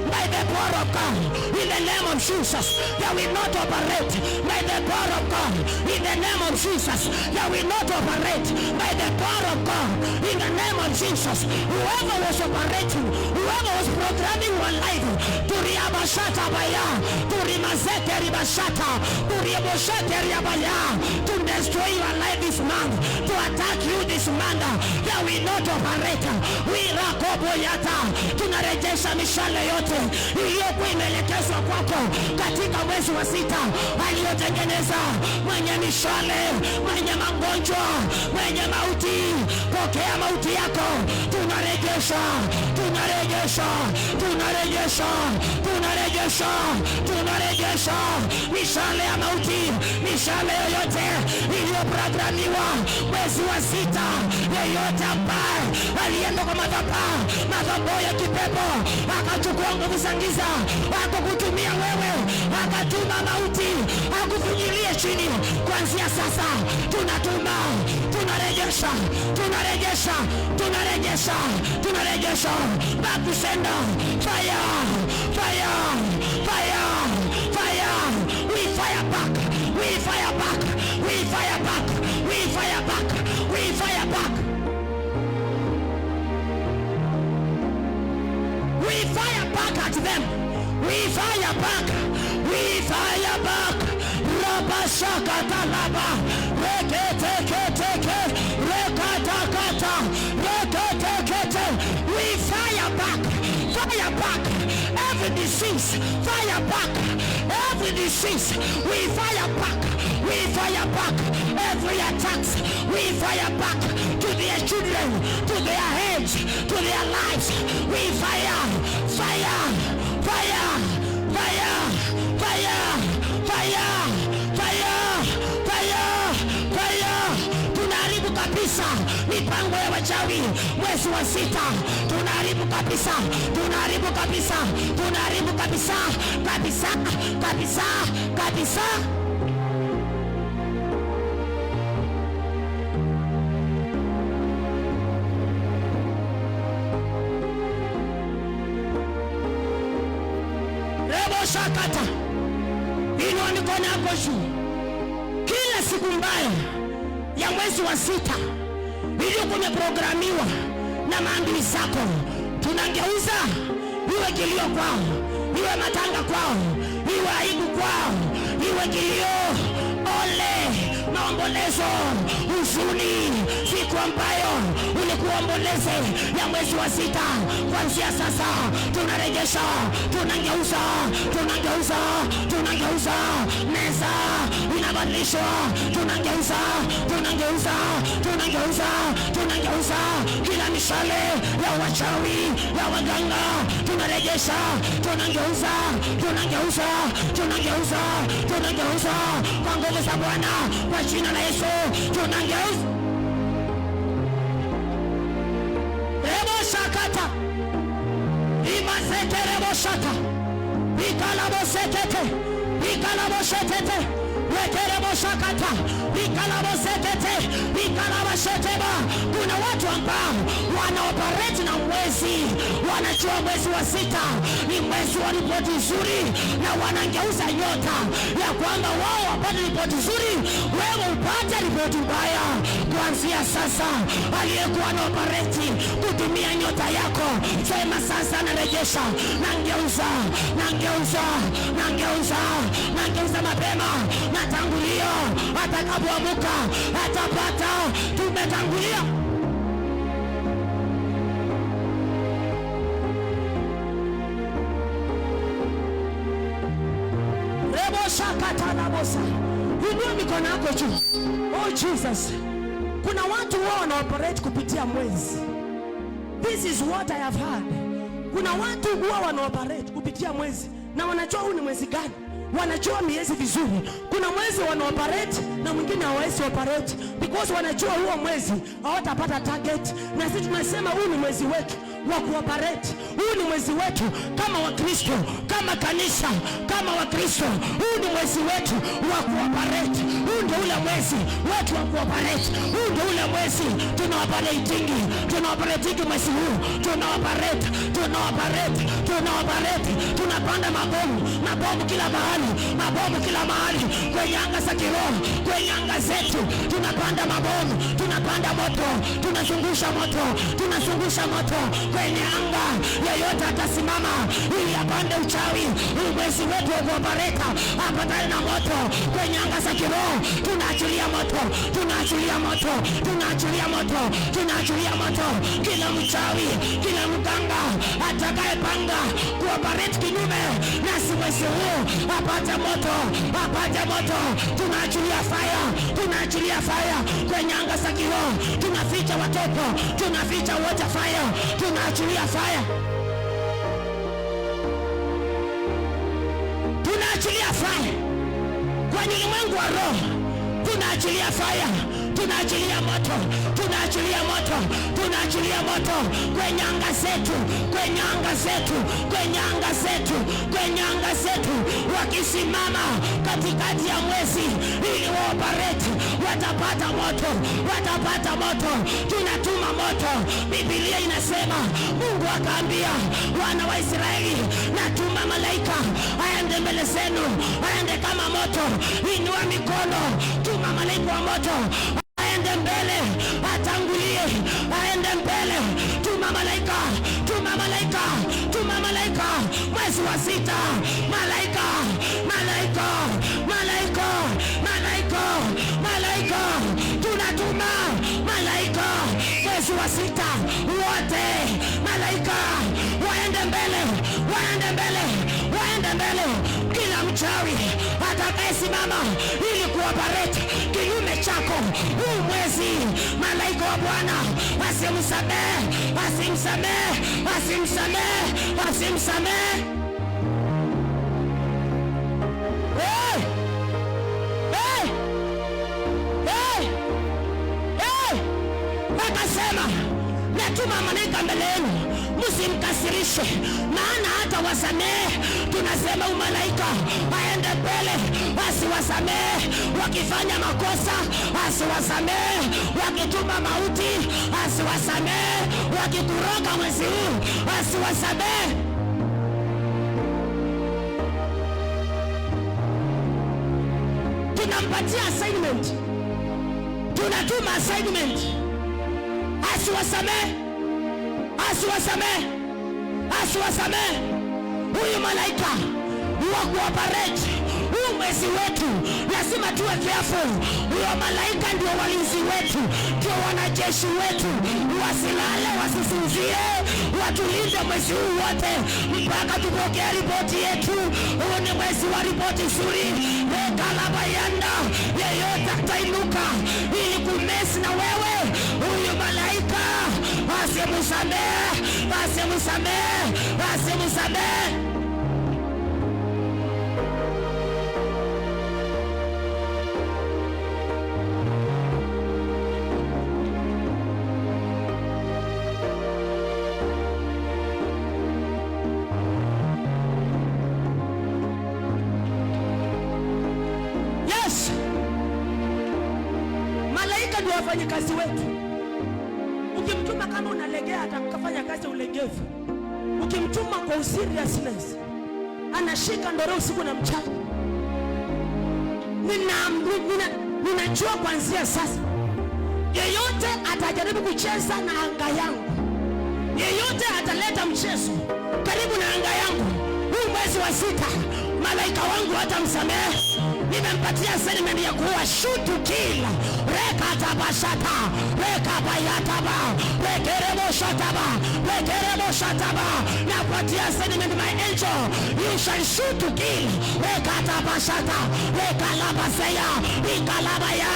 by the power of God in the name of Jesus. They will not operate by the power of God in the name of Jesus. They will not operate by the power of God in the name of Jesus. Whoever was operating, whoever was programming one life to riabashata baya, to rimazete ribashata, to riaboshete riabaya, to destroy your life this month, to attack you this month, they will not operate. We rakoboyata, tunarejesha mishale yote iliyokuwa imeelekezwa kwako katika mwezi wa 6, aliyotengeneza mwenye mishale, mwenye magonjwa, mwenye mauti. Pokea mauti yako, tunarejesha tunarejesha, tunarejesha, tunarejesha, tunarejesha, tunarejesha mishale ya mauti, mishale yoyote iliyoprogramiwa mwezi wa 6. Yeyote ambaye alienda kwa madhabahu ya kipepo akachukua nguvu za giza akakutumia wewe, akatuma mauti akufinyilie chini, kuanzia sasa tunatuma, tunarejesha, tunarejesha, tunarejesha, tunarejesha. Back to sender. Fire, fire, fire, fire. We fire back, we fire back, we fire back, we fire back, we fire back. We fire back at them. We fire back, we fire back. Rabashakata laba, reketeketeke, rekatakata, reketekete. We fire back, fire back. Every disease, fire back. Every disease, we fire back, we fire back. Every attack, we fire back to their children, to their heads, to their lives. We fire, fire, fire, fire, fire, fire, fire, fire, fire. Tunaharibu kabisa mipango ya wachawi mwezi wa 6. Tunaharibu kabisa, tunaharibu kabisa, tunaharibu kabisa, kabisa, kabisa, kabisa. Shakata, inua mikono yako juu. Kila siku mbaya ya mwezi wa 6 iliyokuwa imeprogramiwa na maadui zako, tunangeuza iwe kilio kwao, iwe matanga kwao, iwe aibu kwao, iwe kilio, ole, maombolezo, huzuni. Siku ambayo ulikuwa omboleze ya mwezi wa 6, kuanzia sasa tunarejesha, tunangeuza, tunangeuza, tunangeuza. Meza inabadilishwa, tunangeuza, tunangeuza, tunangeuza, tunangeuza. Kila mishale ya wachawi, ya waganga, tunarejesha, tunangeuza, tunangeuza, tunangeuza, tunangeuza kwa nguvu za Bwana, kwa jina la Yesu tunangeuza. Rebo shakata, imazete rebo shaka, ikalabo sekete, ikalabo shetete, wekerebo shakata, ikalabo sekete, ikalabo sheteba. Kuna watu ambao wanaoperate na mwezi, wanajua mwezi wa 6 ni mwezi wa ripoti nzuri, na wanangeuza nyota ya kwamba wao wapate ripoti nzuri, wewe upate ripoti mbaya. Kuanzia sasa, aliyekuwa na operate kutumia nyota yako, sema sasa narejesha, nangeuza, nangeuza, nangeuza, nangeuza mapema, natangulia, atakapoamuka atapata. Tumetangulia. Rebo shakata na bosa. Inua mikono yako juu. Oh Jesus. Kuna watu wao wanaoperate kupitia mwezi. This is what I have heard. Kuna watu wao wanaoperate kupitia mwezi na wanajua huu ni mwezi gani. Wanajua miezi vizuri. Kuna mwezi wanaoperate na mwingine hawezi operate because wanajua huo mwezi hawatapata target. Na sisi tunasema huu ni mwezi wetu wa kuoperate. Huu ni mwezi wetu kama Wakristo, kama kanisa, kama Wakristo. Huu ni mwezi wetu wa kuoperate. Huu ndio ule mwezi wetu wa kuoperate. Huu ndio ule mwezi tunaoperatingi. Tunaoperatingi mwezi huu. Tunaoperate, tunaoperate, tunaoperate. Tunapanda mabomu, mabomu kila mahali, mabomu kila mahali. Kwenye anga za kiroho, kwenye anga zetu tunapanda mabomu, tunapanda moto, tunazungusha moto, tunazungusha moto kwenye anga. Yeyote atasimama ili apande uchawi, huu mwezi wetu wa kuoperate apatane na moto kwenye anga za kiroho. Tunaachilia moto, tunaachilia moto, tunaachilia moto, tunaachilia moto. Kila mchawi, kila mganga atakayepanga kuoperate kinyume nasi mwezi huu apate moto, apate moto. Tunaachilia fire, tunaachilia fire kwenye anga za kiroho. Tunaficha watoto, tunaficha water fire, tunaachilia fire, tunaachilia fire kwenye ulimwengu wa roho, tunaachilia fire, tunaachilia moto, tunaachilia moto, tunaachilia moto kwenye anga zetu, kwenye anga zetu, kwenye anga zetu, kwenye anga zetu. Wakisimama katikati ya mwezi ili waoperate, watapata moto, watapata moto. Tunatuma moto. Biblia inasema, Mungu akaambia wana wa Israeli, natuma malaika aende mbele zenu, aende kama moto. Inua mikono, tuma malaika wa moto aende mbele, atangulie, aende mbele. Tuma malaika, tuma malaika, tuma malaika. Mwezi wa 6, malaika, malaika, malaika, malaika, malaika. Tunatuma malaika mwezi wa 6, wote malaika waende mbele, waende mbele, waende mbele. Kila mchawi atakayesimama ili kuoperate kinyume chako huu mwezi, malaika wa Bwana asimsamehe, asimsamehe, asimsamehe, asimsamehe. Hey! Hey! Hey! Hey! Akasema, natuma malaika mbele yenu, msimkasirishe, maana hata wasamehe. Tunasema umalaika aende mbele, asiwasamehe. Wakifanya makosa, asiwasamehe. Wakituma mauti, asiwasamehe. Wakikuroga mwezi huu, asiwasamehe. Tunampatia assignment, tunatuma assignment, asiwasamehe, asiwasamehe, asiwasamehe. Huyu malaika wa kuoperate huu mwezi wetu, lazima tuwe careful. Huyo malaika ndio walinzi wetu, ndio wanajeshi wetu. Wasilale, wasisinzie, watulinde mwezi huu wote mpaka tupokea ripoti yetu. Huu ni mwezi wa ripoti nzuri. Rekalabayanda, yeyote atainuka ili kumesi na wewe, huyu malaika asimusamehe, asimusamehe, asimusamehe. Wafanya kazi wetu, ukimtuma kama unalegea, atakufanya kazi ulegevu. Ukimtuma kwa seriousness, anashika ndoro usiku na mchana. Ninajua kuanzia sasa, yeyote atajaribu kucheza na anga yangu, yeyote ataleta mchezo karibu na anga yangu huu mwezi wa 6, malaika wangu hatamsamehe. Nimempatia assignment ya kuwa shoot to kill. Rekatabashata, rekabayataba, rekeremoshataba, rekeremoshataba. Napatia assignment, my angel, you shall shoot to kill. Rekatabashata, rekalabasaya, rekalabaya,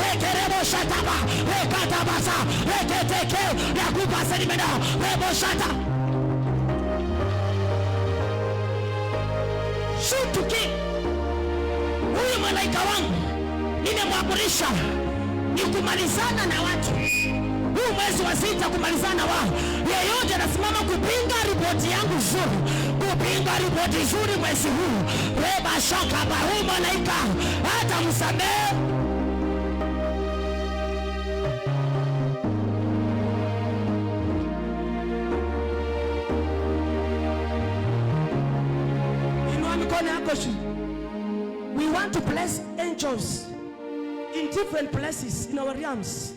rekeremoshataba, rekatabasa, reketeke. Nakupa assignment, reboshata, shoot to kill. Huyu malaika wangu nimemwamurisha ni kumalizana na watu huu mwezi wa 6, kumalizana wao. Yeyote anasimama kupinga ripoti yangu nzuri, kupinga ripoti nzuri mwezi huu, reba shaka ba, huyu malaika hata msamehe. Inua mikono yako juu. We want to bless angels in different places in our realms.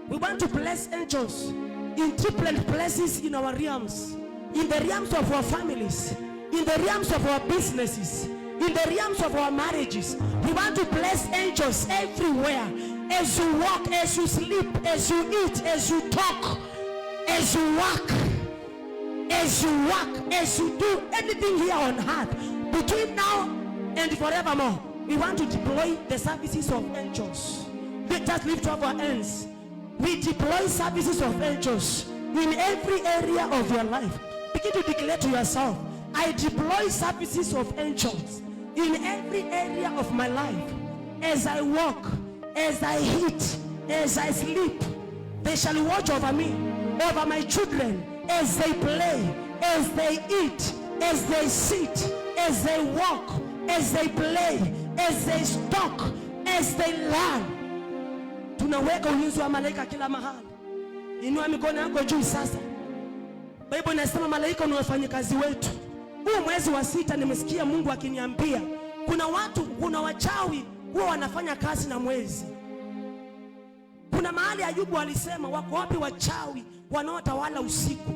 We want to bless angels in different places in our realms. In the realms of our families, in the realms of our businesses, in the realms of our marriages. We want to bless angels everywhere. As you walk, as you sleep, as you eat, as you talk, as you walk, as you walk, as you do anything here on earth, between now and forevermore, we want to deploy the services of angels. Let us lift up our hands. We deploy services of angels in every area of your life. Begin to declare to yourself, I deploy services of angels in every area of my life. As I walk, as I eat, as I sleep, they shall watch over me, over my children, as they play, as they eat, as they sit, as they walk, as they play, as they talk, as they learn. Tunaweka ulinzi wa malaika kila mahali. Inua mikono yako juu sasa. Biblia inasema malaika ni wafanyikazi wetu. Huu mwezi wa 6 nimesikia Mungu akiniambia kuna wachawi huwa wanafanya kazi na mwezi. Kuna mahali Ayubu alisema, wako wapi wachawi wanaotawala usiku?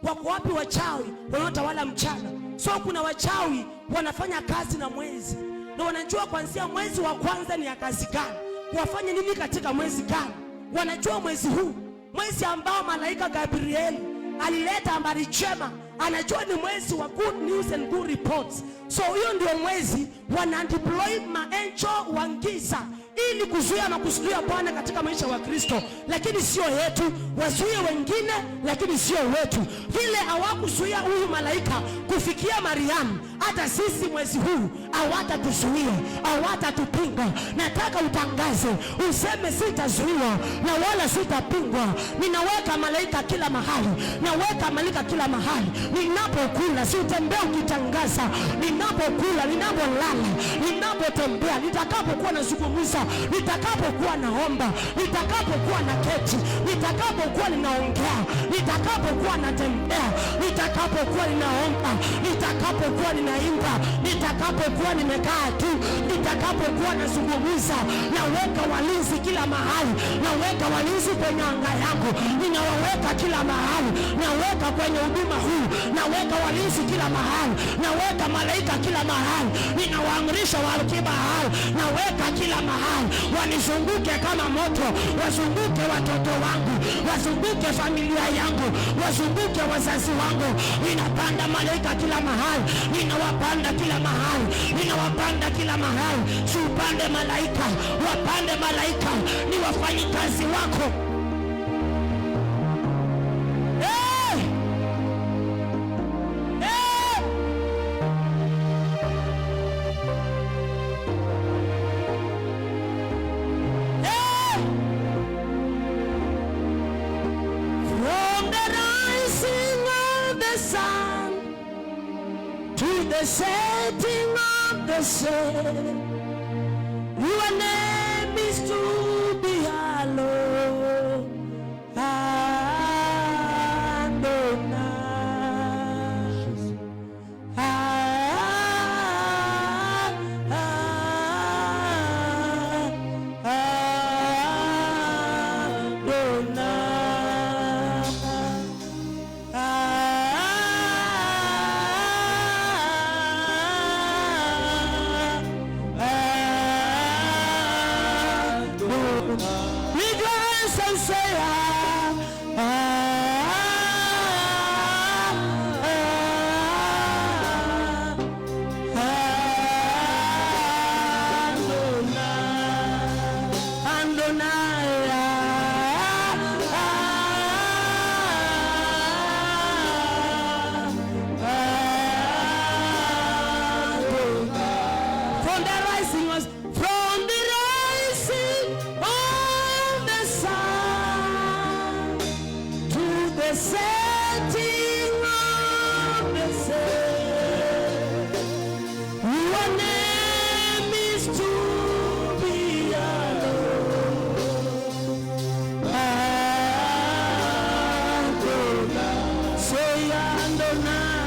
Wako wapi wachawi wanaotawala mchana? So kuna wachawi wanafanya kazi na mwezi, na wanajua kuanzia mwezi wa kwanza ni ya kazi gani, wafanye nini katika mwezi gani. Wanajua mwezi huu, mwezi ambao malaika Gabrieli alileta habari njema, anajua ni mwezi wa good news and good reports. So hiyo ndio mwezi wana deploy maangel wa giza ili kuzuia makusudi ya Bwana katika maisha wa Kristo, lakini sio yetu. Wazuie wengine, lakini sio wetu. Vile hawakuzuia huyu malaika kufikia Mariamu, hata sisi mwezi huu hawatatuzuia, hawatatupinga. Nataka utangaze, useme sitazuiwa na wala sitapingwa. Ninaweka malaika kila mahali, naweka malaika kila mahali. Ninapokula, si utembea ukitangaza. Ninapokula, ninapolala, ninapotembea, nitakapokuwa nazungumza, nitakapokuwa naomba, nitakapokuwa na keti, nitakapokuwa ninaongea, nitakapokuwa natembea, nitakapokuwa ninaomba, nitakapokuwa ninaimba, nitakapokuwa nimekaa tu, nitakapokuwa nazungumza. Naweka walinzi kila mahali, naweka walinzi kwenye anga yangu, ninawaweka kila mahali, naweka kwenye huduma huu, naweka walinzi kila mahali, naweka malaika kila mahali, ninawaamrisha waruke mahali, naweka kila mahali, wanizunguke kama moto, wazunguke watoto wangu, wazunguke familia yangu, wazunguke wazazi wangu. Ninapanda malaika kila mahali, ninawapanda kila mahali, ninawapanda kila mahali. Upande malaika, wapande malaika, ni wafanyikazi wako. Hey! Hey! Hey! From the rising of the sun to the setting of the sun, your name is to be hallowed, Adonai, rejoice and say, from the rising was from the rising of the sun to the setting of the sun, your name is to be hallowed, Adonai. Say Adonai.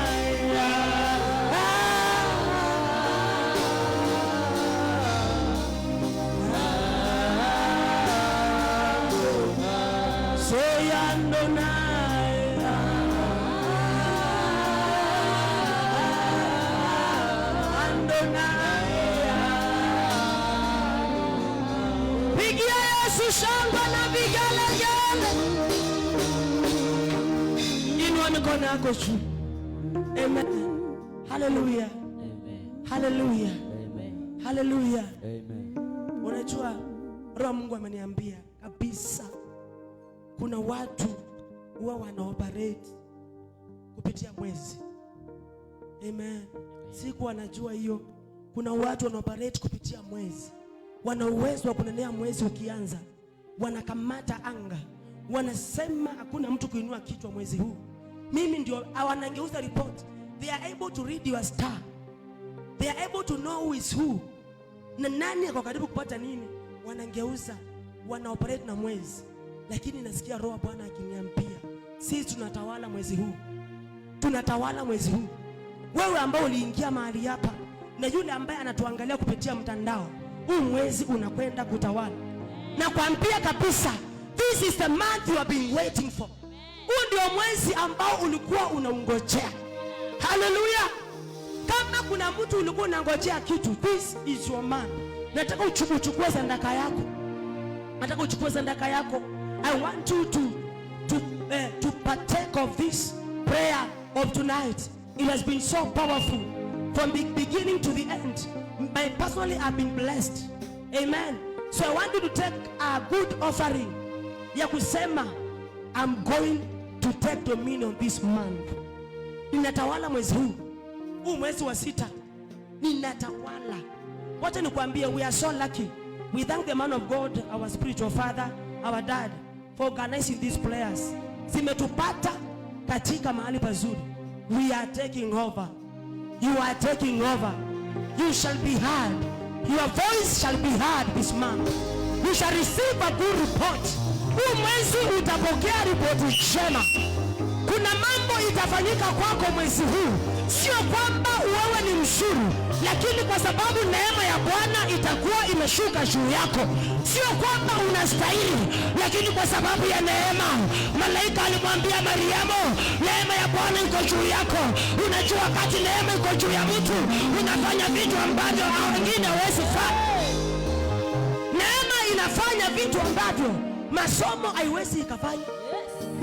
Say Adonai, Adonai. Pigia Yesu shangwe na vigelegele. Inua mikono yako juu. Amen. Hallelujah. Hallelujah. Hallelujah. Unajua Roho Mungu ameniambia kabisa, kuna watu huwa wana operate kupitia mwezi. Amen. Siku wanajua hiyo. Kuna watu wana operate kupitia mwezi. Wana uwezo wa kunenea mwezi ukianza. Wanakamata anga. Wanasema hakuna mtu kuinua kichwa mwezi huu. Mimi ndio wanangeuza report. They are able to read your star. They are able to know who is who. Na nani ako karibu kupata nini? Wanangeuza, wanaoperate na mwezi. Lakini nasikia Roho Bwana akiniambia, sisi tunatawala mwezi huu. Tunatawala mwezi huu. Wewe ambao uliingia mahali hapa na yule ambaye anatuangalia kupitia mtandao, huu mwezi unakwenda kutawala. Na kuambia kabisa, this is the month you have been waiting for. Huu ndio mwezi ambao ulikuwa unaungojea. Hallelujah. Kama kuna mtu ulikuwa unangojea kitu, this is your month. Nataka uchukue sadaka yako. Nataka uchukue sadaka yako. I want you to partake of this prayer of tonight. It has been so powerful from the beginning to the end. I personally have been blessed. Amen. So I want you to take a good offering ya kusema, I'm going to take dominion this month. Ninatawala mwezi huu. Huu mwezi wa 6 ninatawala. Wacha nikwambie, we are so lucky. We thank the man of God, our spiritual father, our dad, for organizing these prayers. Zimetupata katika mahali pazuri. We are taking over. You are taking over. You shall be heard. Your voice shall be heard this month. You shall receive a good report. Huu mwezi utapokea ripoti njema. Kuna mambo itafanyika kwako mwezi huu. Sio kwamba wewe ni mshuru, lakini kwa sababu neema ya Bwana itakuwa imeshuka juu yako. Sio kwamba unastahili, lakini kwa sababu ya neema. Malaika alimwambia Mariamu, neema ya Bwana iko juu yako. Unajua wakati neema iko juu ya mtu, unafanya vitu ambavyo wengine hawezi fanya. Neema inafanya vitu ambavyo masomo haiwezi ikafanya.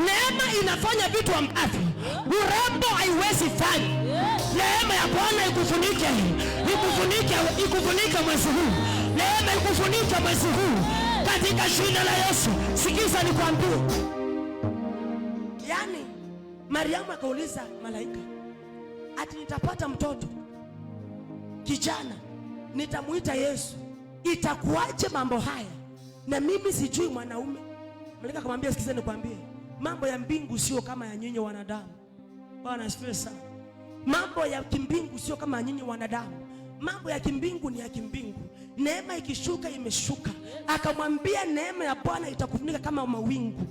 Neema inafanya vitu ambavyo urembo haiwezi fanya. Neema ya Bwana ikufunike mwezi huu. Neema ikufunike mwezi huu katika jina la Yesu. Sikiza nikwambie. Yani Mariamu akauliza malaika, ati nitapata mtoto kijana, nitamuita Yesu. Itakuwaje mambo haya na mimi sijui mwanaume? Malaika akamwambia, sikiza nikwambie, mambo ya mbingu sio kama ya nyinyi wanadamu. Bwana asifiwe sana. Mambo ya kimbingu sio kama ya nyinyi wanadamu. Mambo ya kimbingu ni ya kimbingu. Neema ikishuka imeshuka. Akamwambia neema ya Bwana itakufunika kama mawingu.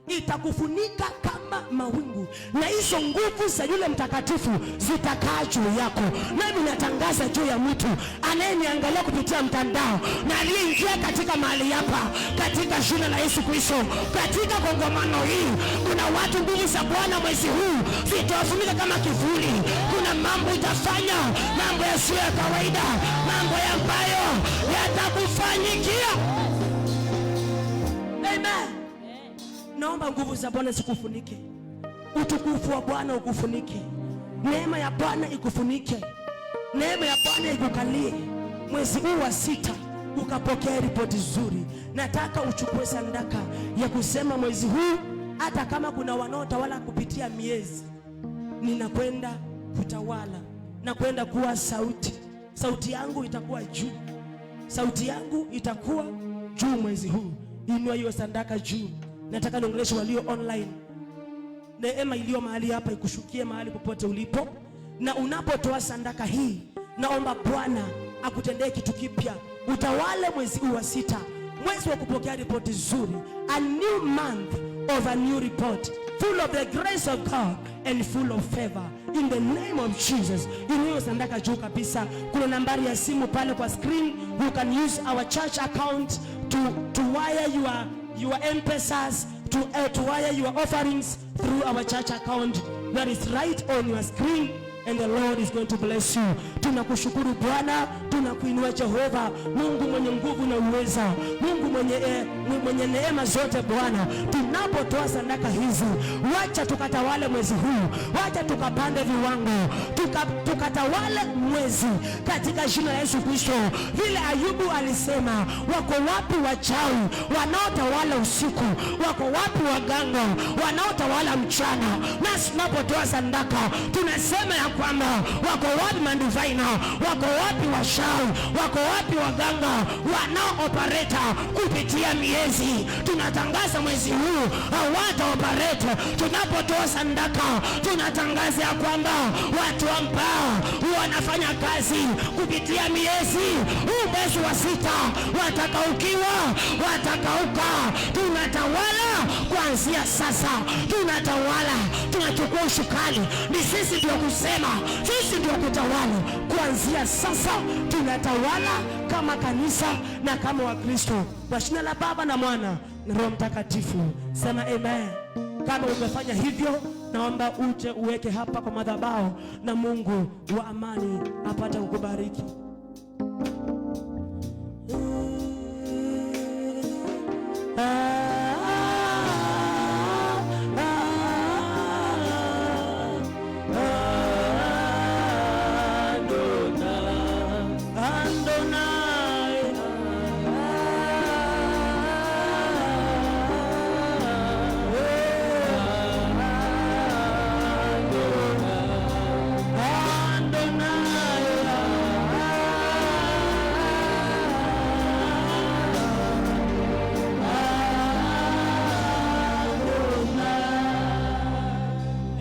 Itakufunika kama mawingu. Na hizo nguvu za yule mtakatifu zitakaa juu yako. Nami natangaza juu ya mtu anayeniangalia kupitia mtandao na aliyeingia katika mahali hapa, katika jina la Yesu Kristo, katika kongamano hii, kuna watu nguvu za Bwana mwezi huu zitawafunika kama kivuli. Kuna mambo itafanya, mambo yasiyo ya kawaida, mambo ambayo yatakufanyikia. Amen. Naomba nguvu za Bwana zikufunike. Utukufu wa Bwana ukufunike. Neema ya Bwana ikufunike. Neema ya Bwana ikukalie. Mwezi huu wa 6 ukapokea ripoti nzuri. Nataka uchukue sadaka ya kusema mwezi huu, hata kama kuna wanaotawala kupitia miezi, ninakwenda kutawala. Nakwenda kuwa sauti. Sauti yangu itakuwa juu. Sauti yangu itakuwa juu mwezi huu. Inua hiyo sadaka juu. Nataka niongeleshe walio online. Neema iliyo mahali hapa ikushukie mahali popote ulipo. Na unapotoa sadaka hii, naomba Bwana akutendee kitu kipya. Utawale mwezi huu wa 6, mwezi wa kupokea ripoti nzuri. A new month of a new report, full of the grace of God and full of favor. In the name of Jesus. Inua sadaka juu kabisa. Kuna nambari ya simu pale kwa screen. You can use our church account to wire your M-Pesas, to wire your offerings through our church account that is right on your screen. and the Lord is going to bless you. Tunakushukuru Bwana, tunakuinua Jehova, Mungu mwenye nguvu na uweza, Mungu mwenye neema zote Bwana. Tunapotoa sadaka hizi, wacha tukatawale mwezi huu, wacha tukapande viwango, tukatawale mwezi katika jina la Yesu Kristo. Vile Ayubu alisema, wako wapi wachawi wanaotawala usiku? Wako wapi waganga wanaotawala mchana? Na tunapotoa sadaka tunasema ya kwamba wako wapi mandivaina, wako wapi washawi, wako wapi waganga wanaooperate kupitia miezi? Tunatangaza mwezi huu hawata operate. Tunapotoa sadaka tunatangaza ya kwamba watu ambao wanafanya kazi kupitia miezi, huu mwezi wa 6 watakaukiwa, watakauka. Tunatawala kuanzia sasa, tunatawala, tunachukua ushukani. Ni sisi ndio kusema, sisi ndio kutawala. Kuanzia sasa tunatawala kama kanisa na kama Wakristo, kwa jina la Baba na Mwana na Roho Mtakatifu. Sema amen. Kama umefanya hivyo, naomba uje uweke hapa kwa madhabahu, na Mungu wa amani apate kukubariki.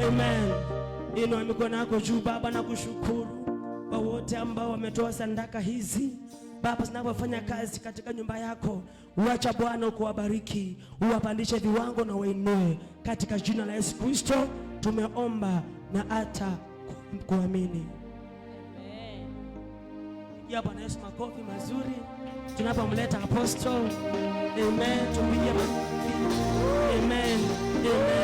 Amen. Inua mikono yako juu. Baba, nakushukuru kwa wote ambao wametoa sadaka hizi. Baba, zinapofanya kazi katika nyumba yako, uacha Bwana ukuwabariki, uwapandishe viwango na wainue katika jina la Yesu Kristo. Tumeomba na hata kuamini. Amen. Ya Bwana Yesu makofi mazuri tunapomleta apostle. Amen. Tupigie makofi. Amen. Amen.